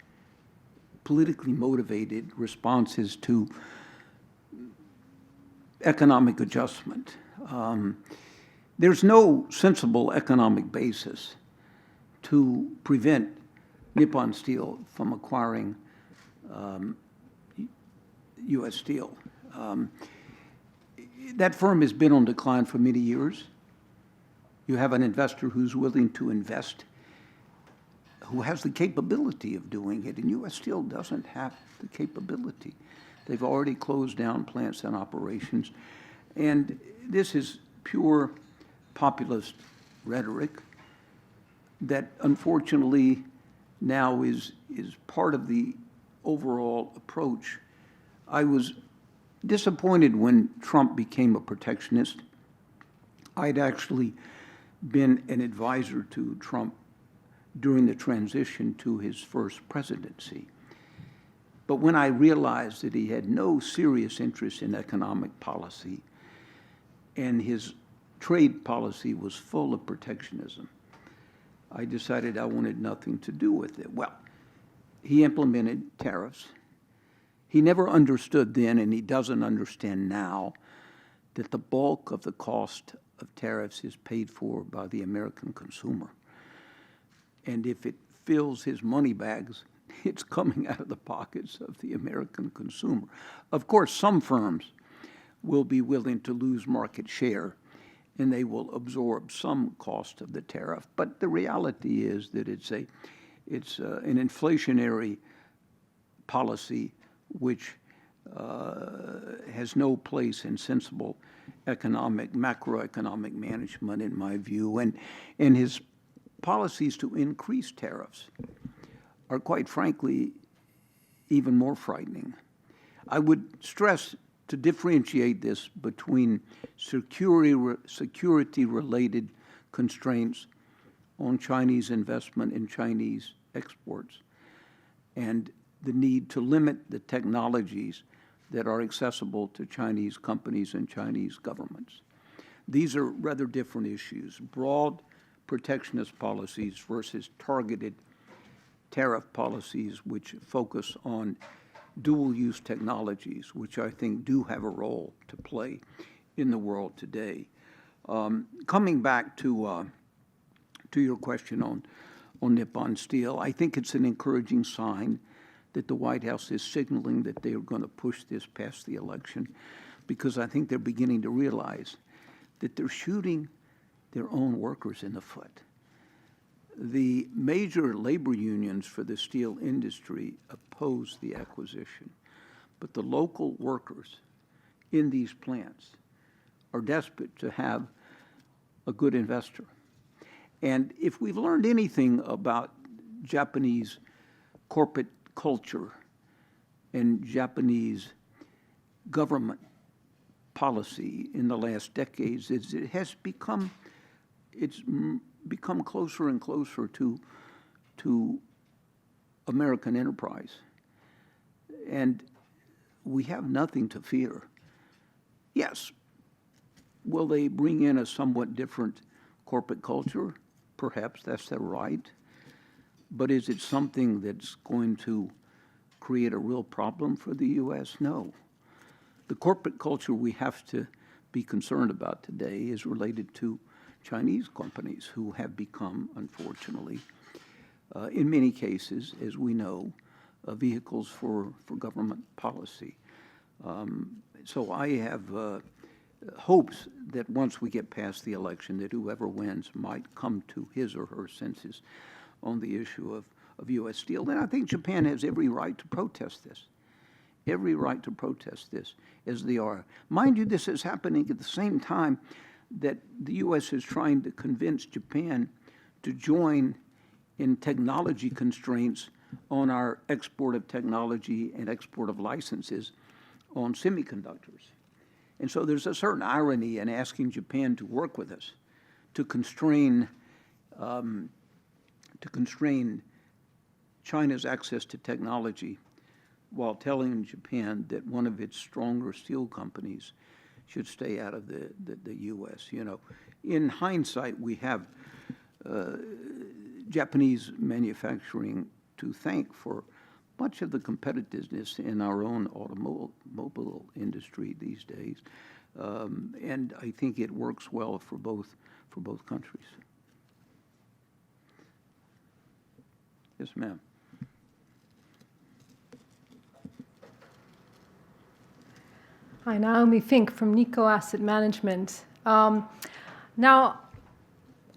politically motivated responses to economic adjustment. There's no sensible economic basis to prevent Nippon Steel from acquiring U.S. Steel. That firm has been on decline for many years. You have an investor who's willing to invest, who has the capability of doing it, and U.S. Steel doesn't have the capability. They've already closed down plants and operations, and this is pure populist rhetoric that unfortunately now is part of the overall approach. I was disappointed when Trump became a protectionist. I'd actually been an advisor to Trump during the transition to his first presidency. But when I realized that he had no serious interest in economic policy and his trade policy was full of protectionism, I decided I wanted nothing to do with it. Well, he implemented tariffs. He never understood then, and he doesn't understand now, that the bulk of the cost of tariffs is paid for by the American consumer. And if it fills his money bags, it's coming out of the pockets of the American consumer. Of course, some firms will be willing to lose market share, and they will absorb some cost of the tariff. But the reality is that it's an inflationary policy which has no place in sensible macroeconomic management, in my view. And his policies to increase tariffs are, quite frankly, even more frightening. I would stress to differentiate this between security-related constraints on Chinese investment and Chinese exports and the need to limit the technologies that are accessible to Chinese companies and Chinese governments. These are rather different issues. Broad protectionist policies versus targeted tariff policies which focus on dual-use technologies, which I think do have a role to play in the world today. Coming back to your question on Nippon Steel, I think it's an encouraging sign that the White House is signaling that they are going to push this past the election, because I think they're beginning to realize that they're shooting their own workers in the foot. The major labor unions for the steel industry oppose the acquisition, but the local workers in these plants are desperate to have a good investor. And if we've learned anything about Japanese corporate culture and Japanese government policy in the last decades, is it has become closer and closer to American enterprise. And we have nothing to fear. Yes, will they bring in a somewhat different corporate culture? Perhaps that's their right. But is it something that's going to create a real problem for the U.S.? No. The corporate culture we have to be concerned about today is related to Chinese companies who have become, unfortunately, in many cases, as we know, vehicles for government policy. So I have hopes that once we get past the election, that whoever wins might come to his or her senses on the issue of U.S. Steel. And I think Japan has every right to protest this. Every right to protest this, as they are. Mind you, this is happening at the same time that the U.S. is trying to convince Japan to join in technology constraints on our export of technology and export of licenses on semiconductors. And so there's a certain irony in asking Japan to work with us to constrain China's access to technology, while telling Japan that one of its stronger steel companies should stay out of the U.S. You know, in hindsight, we have Japanese manufacturing to thank for much of the competitiveness in our own automobile industry these days, and I think it works well for both countries. Yes, ma'am. Hi, Naomi Fink from Nikko Asset Management. Now,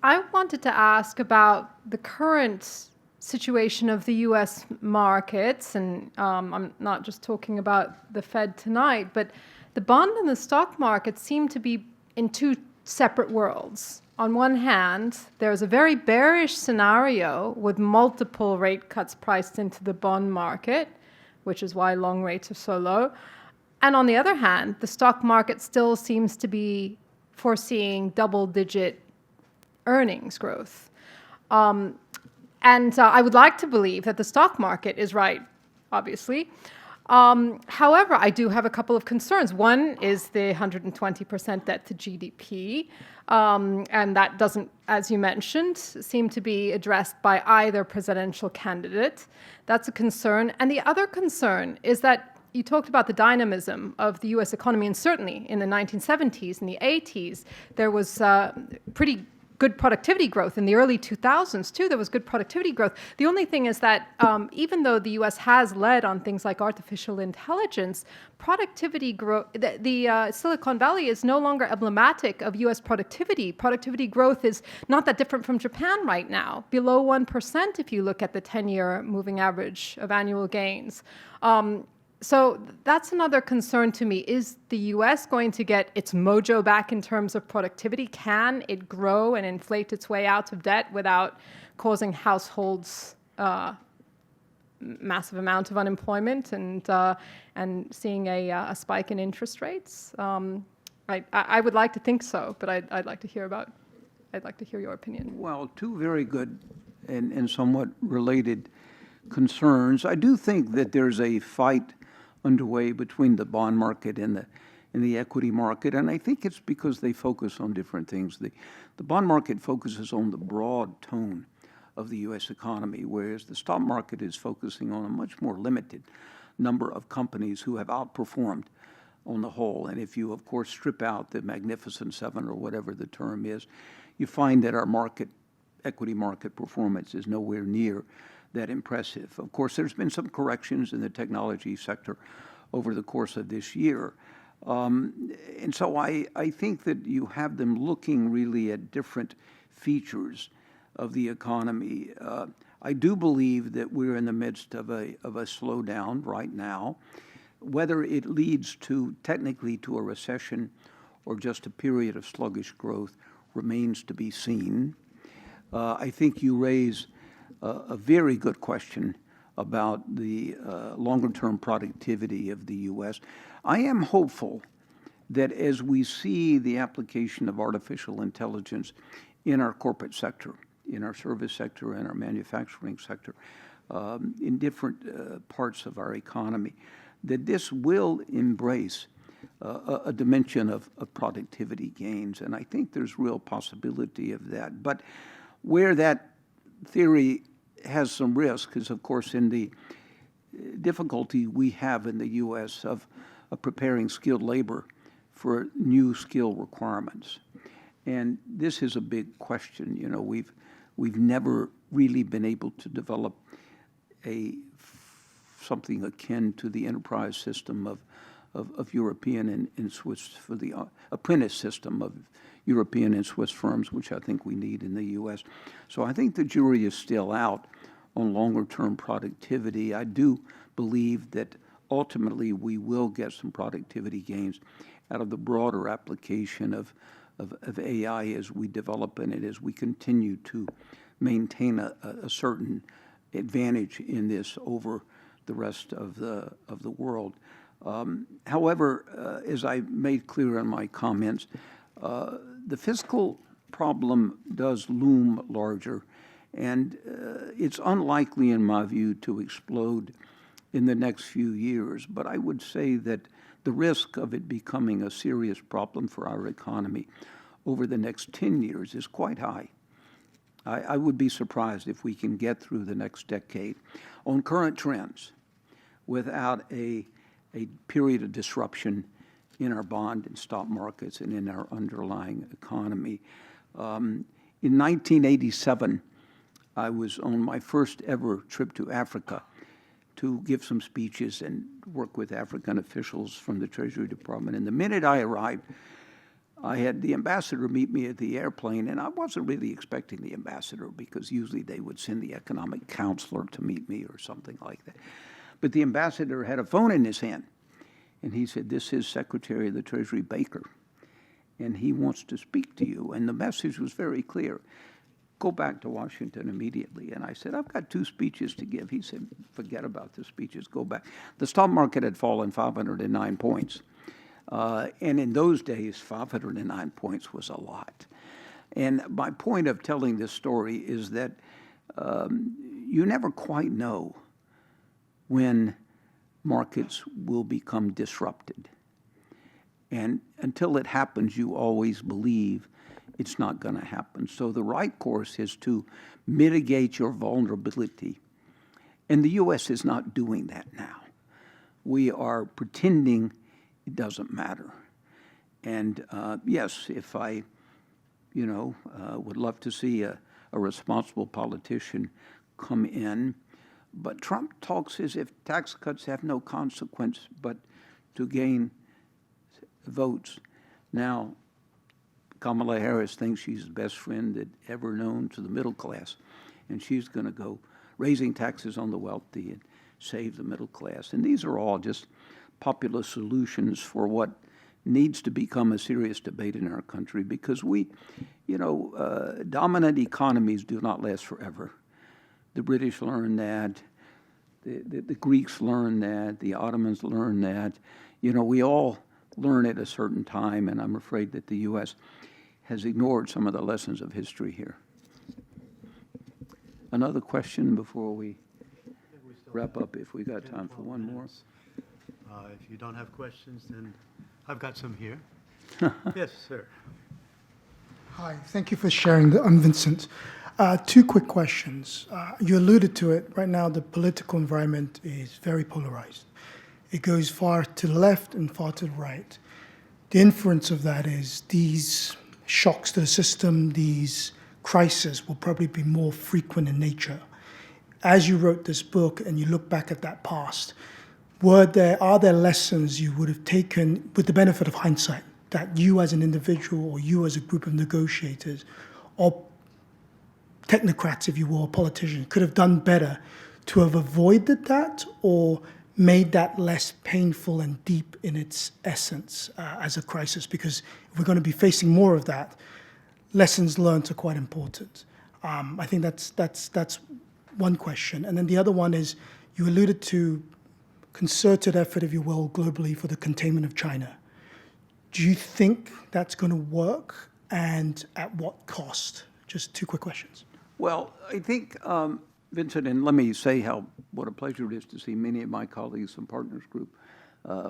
I wanted to ask about the current situation of the U.S. markets, and I'm not just talking about the Fed tonight, but the bond and the stock market seem to be in two separate worlds. On one hand, there's a very bearish scenario with multiple rate cuts priced into the bond market, which is why long rates are so low. And on the other hand, the stock market still seems to be foreseeing double-digit earnings growth. And I would like to believe that the stock market is right, obviously. However, I do have a couple of concerns. One is the 120% debt to GDP, and that doesn't, as you mentioned, seem to be addressed by either presidential candidate. That's a concern. And the other concern is that you talked about the dynamism of the U.S. economy, and certainly in the 1970s and the 80s, there was pretty good productivity growth. In the early 2000s, too, there was good productivity growth. The only thing is that even though the U.S. has led on things like artificial intelligence, productivity growth, the Silicon Valley is no longer emblematic of U.S. productivity. Productivity growth is not that different from Japan right now, below 1% if you look at the 10-year moving average of annual gains. So that's another concern to me. Is the U.S. going to get its mojo back in terms of productivity? Can it grow and inflate its way out of debt without causing households massive amount of unemployment and seeing a spike in interest rates? I would like to think so, but I'd like to hear your opinion. Well, two very good and somewhat related concerns. I do think that there's a fight underway between the bond market and the equity market, and I think it's because they focus on different things. The bond market focuses on the broad tone of the U.S. economy, whereas the stock market is focusing on a much more limited number of companies who have outperformed on the whole. And if you, of course, strip out the Magnificent Seven or whatever the term is, you find that our equity market performance is nowhere near that impressive. Of course, there's been some corrections in the technology sector over the course of this year. And so I think that you have them looking really at different features of the economy. I do believe that we're in the midst of a slowdown right now. Whether it leads technically to a recession or just a period of sluggish growth remains to be seen. I think you raise a very good question about the longer-term productivity of the U.S. I am hopeful that as we see the application of artificial intelligence in our corporate sector, in our service sector, and our manufacturing sector, in different parts of our economy, that this will embrace a dimension of productivity gains. And I think there's real possibility of that. But where that theory has some risk is, of course, in the difficulty we have in the U.S. of preparing skilled labor for new skill requirements. And this is a big question. You know, we've never really been able to develop something akin to the enterprise system of European and Swiss, for the apprentice system of European and Swiss firms, which I think we need in the U.S. So I think the jury is still out on longer-term productivity. I do believe that ultimately we will get some productivity gains out of the broader application of AI as we develop in it, as we continue to maintain a certain advantage in this over the rest of the world. However, as I made clear in my comments, the fiscal problem does loom larger, and it's unlikely, in my view, to explode in the next few years. But I would say that the risk of it becoming a serious problem for our economy over the next 10 years is quite high. I would be surprised if we can get through the next decade on current trends without a period of disruption in our bond and stock markets and in our underlying economy. In 1987, I was on my first ever trip to Africa to give some speeches and work with African officials from the Treasury Department. And the minute I arrived, I had the ambassador meet me at the airplane, and I wasn't really expecting the ambassador because usually they would send the economic counselor to meet me or something like that. But the ambassador had a phone in his hand, and he said, "This is Secretary of the Treasury Baker, and he wants to speak to you." And the message was very clear. Go back to Washington immediately. And I said, "I've got 2 speeches to give." He said, "Forget about the speeches, go back." The stock market had fallen 509 points. And in those days, 509 points was a lot. And my point of telling this story is that you never quite know when markets will become disrupted. And until it happens, you always believe it's not going to happen. So the right course is to mitigate your vulnerability. And the U.S. is not doing that now. We are pretending it doesn't matter. And yes, if I, would love to see a responsible politician come in, but Trump talks as if tax cuts have no consequence but to gain votes. Now, Kamala Harris thinks she's the best friend that ever known to the middle class, and she's going to go raising taxes on the wealthy and save the middle class. And these are all just populist solutions for what needs to become a serious debate in our country, because dominant economies do not last forever. The British learned that, the Greeks learned that, the Ottomans learned that. We all learn at a certain time, and I'm afraid that the U.S. has ignored some of the lessons of history here. Another question before we... wrap up if we got 10, time for 12 one more. minutes. If you don't have questions, then I've got some here. Yes, sir. Hi, thank you for sharing. I'm Vincent. Two quick questions. You alluded to it. Right now, the political environment is very polarized. It goes far to the left and far to the right. The inference of that is these shocks to the system, these crises will probably be more frequent in nature. As you wrote this book and you look back at that past, are there lessons you would have taken with the benefit of hindsight that you as an individual or you as a group of negotiators or technocrats, if you will, politicians, could have done better to have avoided that or made that less painful and deep in its essence as a crisis? Because if we're going to be facing more of that, lessons learned are quite important. I think that's one question. And then the other one is, you alluded to concerted effort, if you will, globally for the containment of China. Do you think that's going to work, and at what cost? Just two quick questions. Well, I think, Vincent, and let me say what a pleasure it is to see many of my colleagues from Partners Group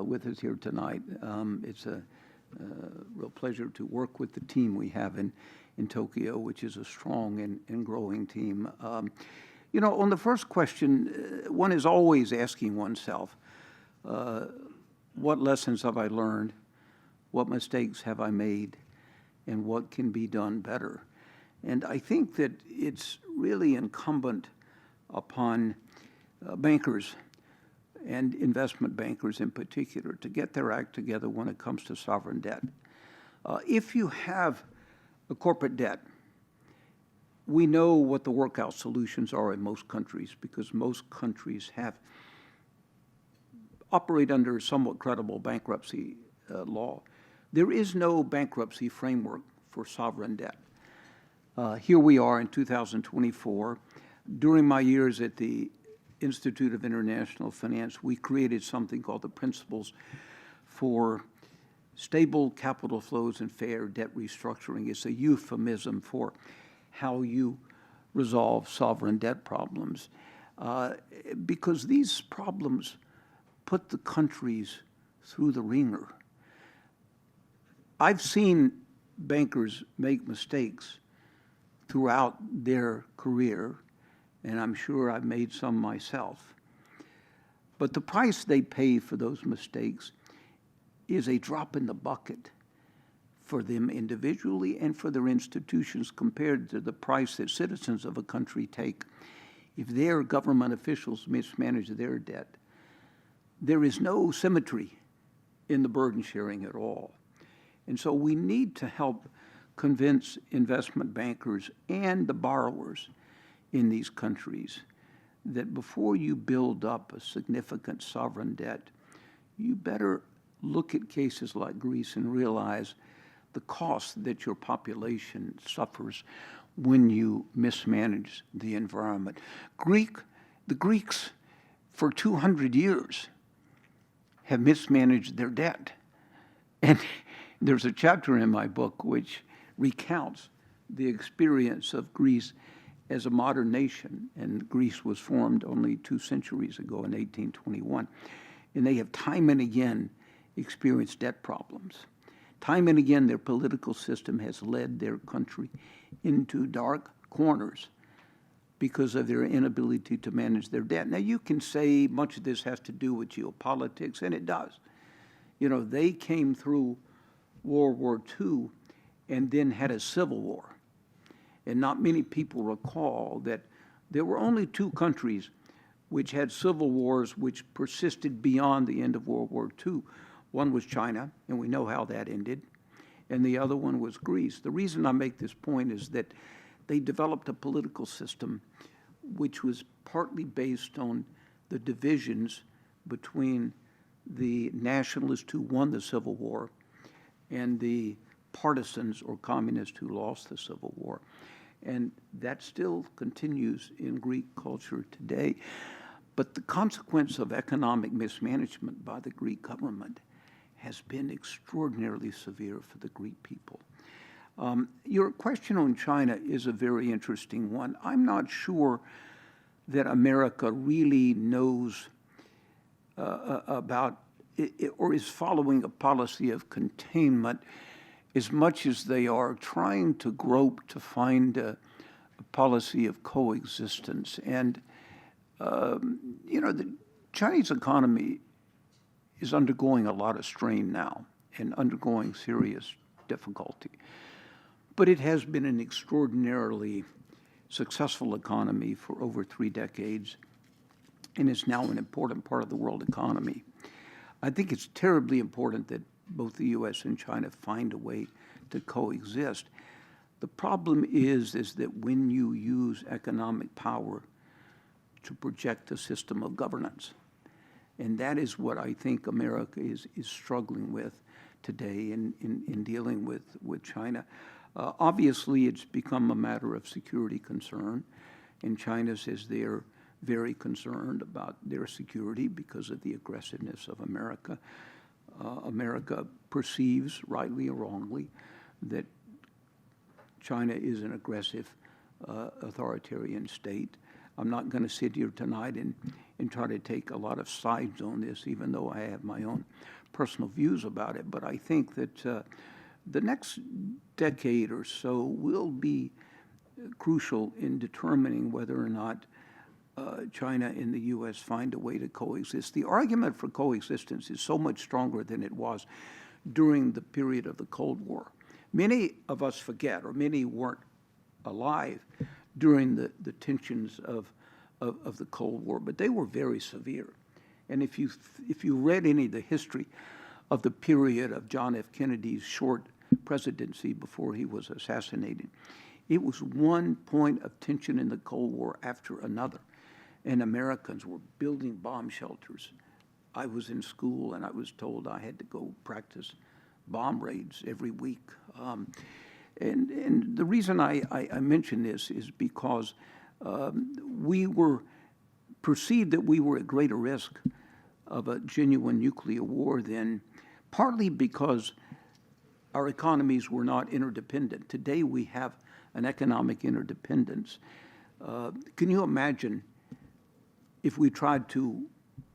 with us here tonight. It's a real pleasure to work with the team we have in Tokyo, which is a strong and growing team. You know, on the first question, one is always asking oneself, what lessons have I learned? What mistakes have I made? And what can be done better? And I think that it's really incumbent upon bankers and investment bankers in particular to get their act together when it comes to sovereign debt. If you have a corporate debt, we know what the workout solutions are in most countries because most countries operate under somewhat credible bankruptcy law. There is no bankruptcy framework for sovereign debt. Here we are in 2024. During my years at the Institute of International Finance, we created something called the Principles for Stable Capital Flows and Fair Debt Restructuring. It's a euphemism for how you resolve sovereign debt problems, because these problems put the countries through the ringer. I've seen bankers make mistakes throughout their career, and I'm sure I've made some myself. But the price they pay for those mistakes is a drop in the bucket for them individually and for their institutions compared to the price that citizens of a country take if their government officials mismanage their debt. There is no symmetry in the burden sharing at all. And so we need to help convince investment bankers and the borrowers in these countries that before you build up a significant sovereign debt, you better look at cases like Greece and realize the cost that your population suffers when you mismanage the environment. The Greeks, for 200 years, have mismanaged their debt. And there's a chapter in my book which recounts the experience of Greece as a modern nation. And Greece was formed only 2 centuries ago in 1821. And they have time and again experienced debt problems. Time and again, their political system has led their country into dark corners because of their inability to manage their debt. Now, you can say much of this has to do with geopolitics, and it does. You know, they came through World War II and then had a civil war. And not many people recall that there were only 2 countries which had civil wars which persisted beyond the end of World War II. One was China, and we know how that ended, and the other one was Greece. The reason I make this point is that they developed a political system which was partly based on the divisions between the nationalists who won the Civil War and the partisans or communists who lost the Civil War. And that still continues in Greek culture today. But the consequence of economic mismanagement by the Greek government has been extraordinarily severe for the Greek people. Your question on China is a very interesting one. I'm not sure that America really knows about or is following a policy of containment as much as they are trying to grope to find a policy of coexistence. And, the Chinese economy is undergoing a lot of strain now and undergoing serious difficulty. But it has been an extraordinarily successful economy for over 3 decades and is now an important part of the world economy. I think it's terribly important that both the U.S. and China find a way to coexist. The problem is that when you use economic power to project a system of governance, and that is what I think America is struggling with today in dealing with China. Obviously, it's become a matter of security concern, and China says they're very concerned about their security because of the aggressiveness of America. America perceives, rightly or wrongly, that China is an aggressive authoritarian state. I'm not going to sit here tonight and try to take a lot of sides on this, even though I have my own personal views about it. But I think that the next decade or so will be crucial in determining whether or not China and the U.S. find a way to coexist. The argument for coexistence is so much stronger than it was during the period of the Cold War. Many of us forget, or many weren't alive during the tensions of the Cold War, but they were very severe. And if you read any of the history of the period of John F. Kennedy's short presidency before he was assassinated, it was one point of tension in the Cold War after another. And Americans were building bomb shelters. I was in school and I was told I had to go practice bomb raids every week. And the reason I mention this is because we were perceived that we were at greater risk of a genuine nuclear war then, partly because our economies were not interdependent. Today we have an economic interdependence. Can you imagine if we tried to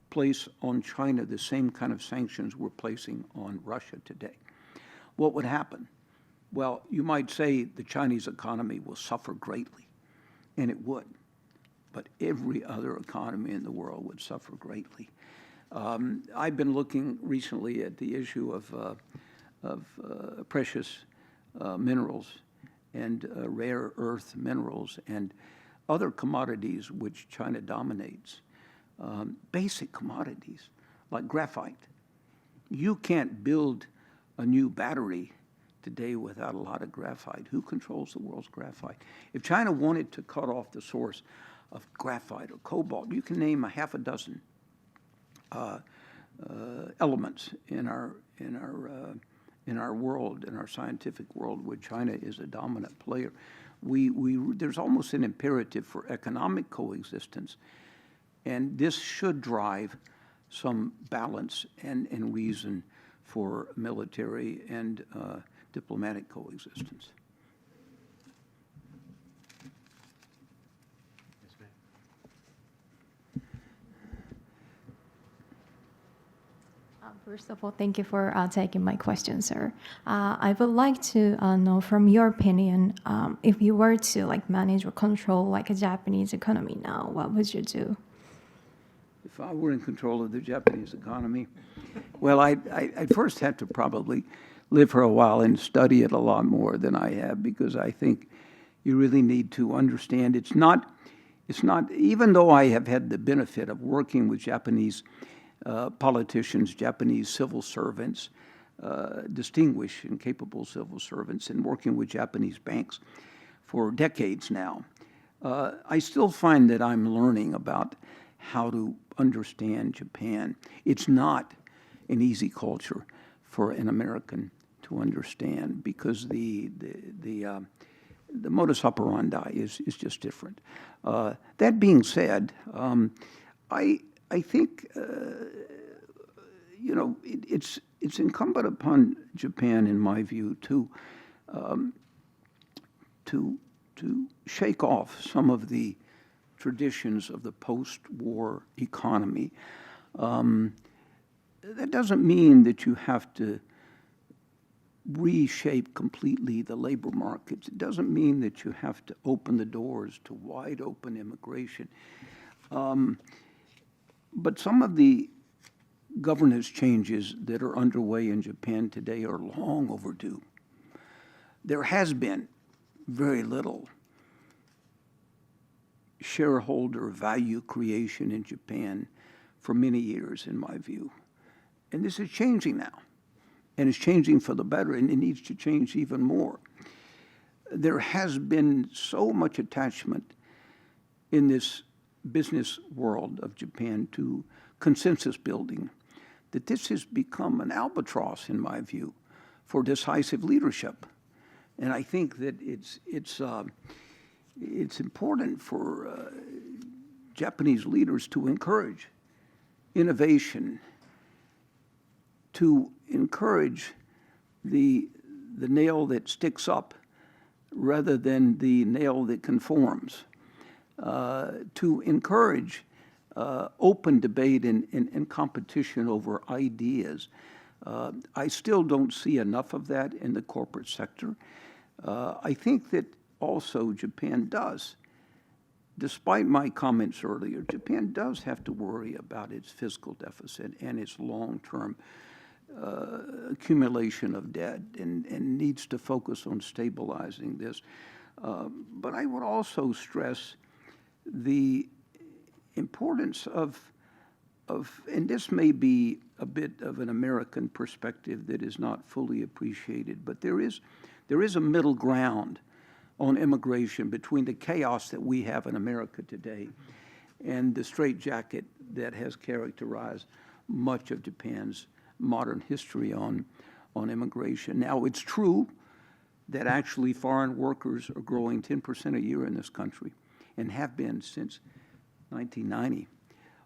place on China the same kind of sanctions we're placing on Russia today? What would happen? Well, you might say the Chinese economy will suffer greatly, and it would. But every other economy in the world would suffer greatly. I've been looking recently at the issue of precious minerals and rare earth minerals and other commodities which China dominates. Basic commodities like graphite. You can't build a new battery today without a lot of graphite. Who controls the world's graphite? If China wanted to cut off the source of graphite or cobalt, you can name a half a dozen elements in our world, in our scientific world, where China is a dominant player. There's almost an imperative for economic coexistence, and this should drive some balance and reason for military and diplomatic coexistence. Yes, ma'am. First of all, thank you for taking my question, sir. I would like to know from your opinion, if you were to manage or control a Japanese economy now, what would you do? If I were in control of the Japanese economy, well, I'd first have to probably live for a while and study it a lot more than I have, because I think you really need to understand it's not, even though I have had the benefit of working with Japanese politicians, Japanese civil servants, distinguished and capable civil servants, and working with Japanese banks for decades now, I still find that I'm learning about how to understand Japan. It's not an easy culture for an American to understand, because the modus operandi is just different. That being said, I think it's incumbent upon Japan, in my view, to shake off some of the traditions of the post-war economy. That doesn't mean that you have to reshape completely the labor markets. It doesn't mean that you have to open the doors to wide open immigration. But some of the governance changes that are underway in Japan today are long overdue. There has been very little shareholder value creation in Japan for many years, in my view. And this is changing now. And it's changing for the better, and it needs to change even more. There has been so much attachment in this business world of Japan to consensus building that this has become an albatross, in my view, for decisive leadership. And I think that it's important for Japanese leaders to encourage innovation, to encourage the nail that sticks up rather than the nail that conforms, to encourage open debate and competition over ideas. I still don't see enough of that in the corporate sector. I think that also Japan does, despite my comments earlier, Japan does have to worry about its fiscal deficit and its long-term accumulation of debt and needs to focus on stabilizing this. But I would also stress the importance of, and this may be a bit of an American perspective that is not fully appreciated, but there is a middle ground on immigration between the chaos that we have in America today and the straitjacket that has characterized much of Japan's modern history on immigration. Now, it's true that actually foreign workers are growing 10% a year in this country and have been since 1990,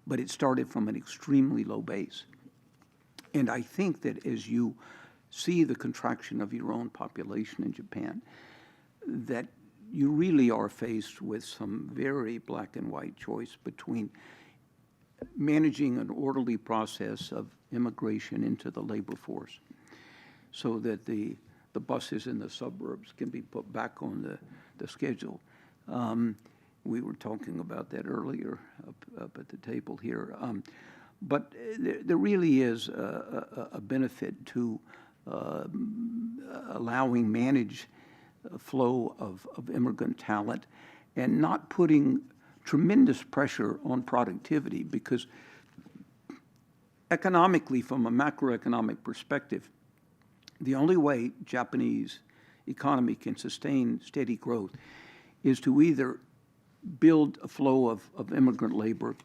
but it started from an extremely low base. And I think that as you see the contraction of your own population in Japan, that you really are faced with some very black and white choice between managing an orderly process of immigration into the labor force so that the buses in the suburbs can be put back on the schedule. We were talking about that earlier up at the table here. But there really is a benefit to allowing managed flow of immigrant talent and not putting tremendous pressure on productivity, because economically, from a macroeconomic perspective, the only way Japanese economy can sustain steady growth is to either build a flow of immigrant labor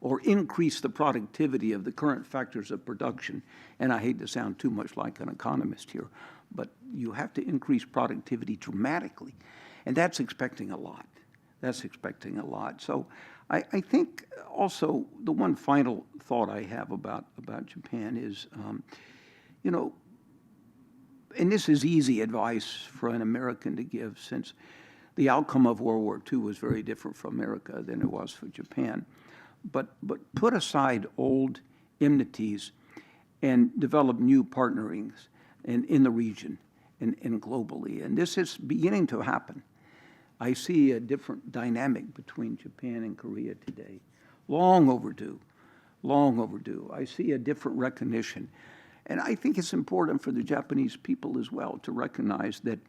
or increase the productivity of the current factors of production. And I hate to sound too much like an economist here, but you have to increase productivity dramatically. And that's expecting a lot. That's expecting a lot. So I think also the one final thought I have about Japan is, and this is easy advice for an American to give, since the outcome of World War II was very different for America than it was for Japan. But put aside old enmities and develop new partnerings in the region and globally. And this is beginning to happen. I see a different dynamic between Japan and Korea today. Long overdue, long overdue. I see a different recognition. And I think it's important for the Japanese people as well to recognize that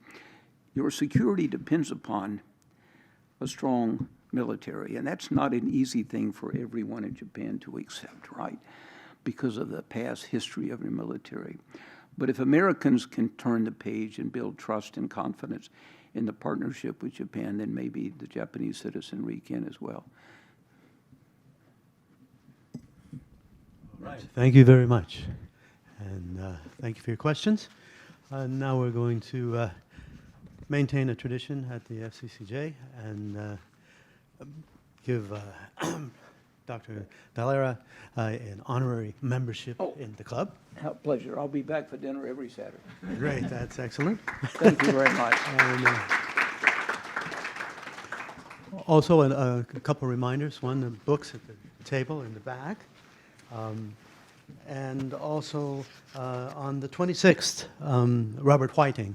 your security depends upon a strong military. And that's not an easy thing for everyone in Japan to accept, right? Because of the past history of your military. But if Americans can turn the page and build trust and confidence in the partnership with Japan, then maybe the Japanese citizenry can as well. Right. Thank you very much. And thank you for your questions. Now we're going to maintain a tradition at the FCCJ and give Dr. Dallara an honorary membership in the club. Pleasure. I'll be back for dinner every Saturday. Great, that's excellent. Thank you very much. And, Also, a couple reminders. One, the books at the table in the back. And also, on the 26th, Robert Whiting,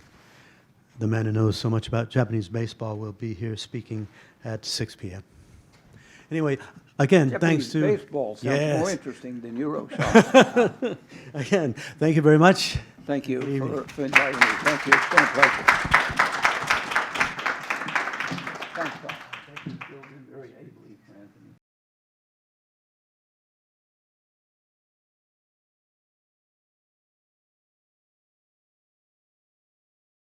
the man who knows so much about Japanese baseball, will be here speaking at 6 p.m. Anyway, again, thanks Japanese to... baseball sounds Yes. more interesting than Euroshock. Again, thank you very much. Thank you Good evening. for inviting me. Thank you. It's been a pleasure. Thanks, Scott. Thank you. You've been very ably, Anthony.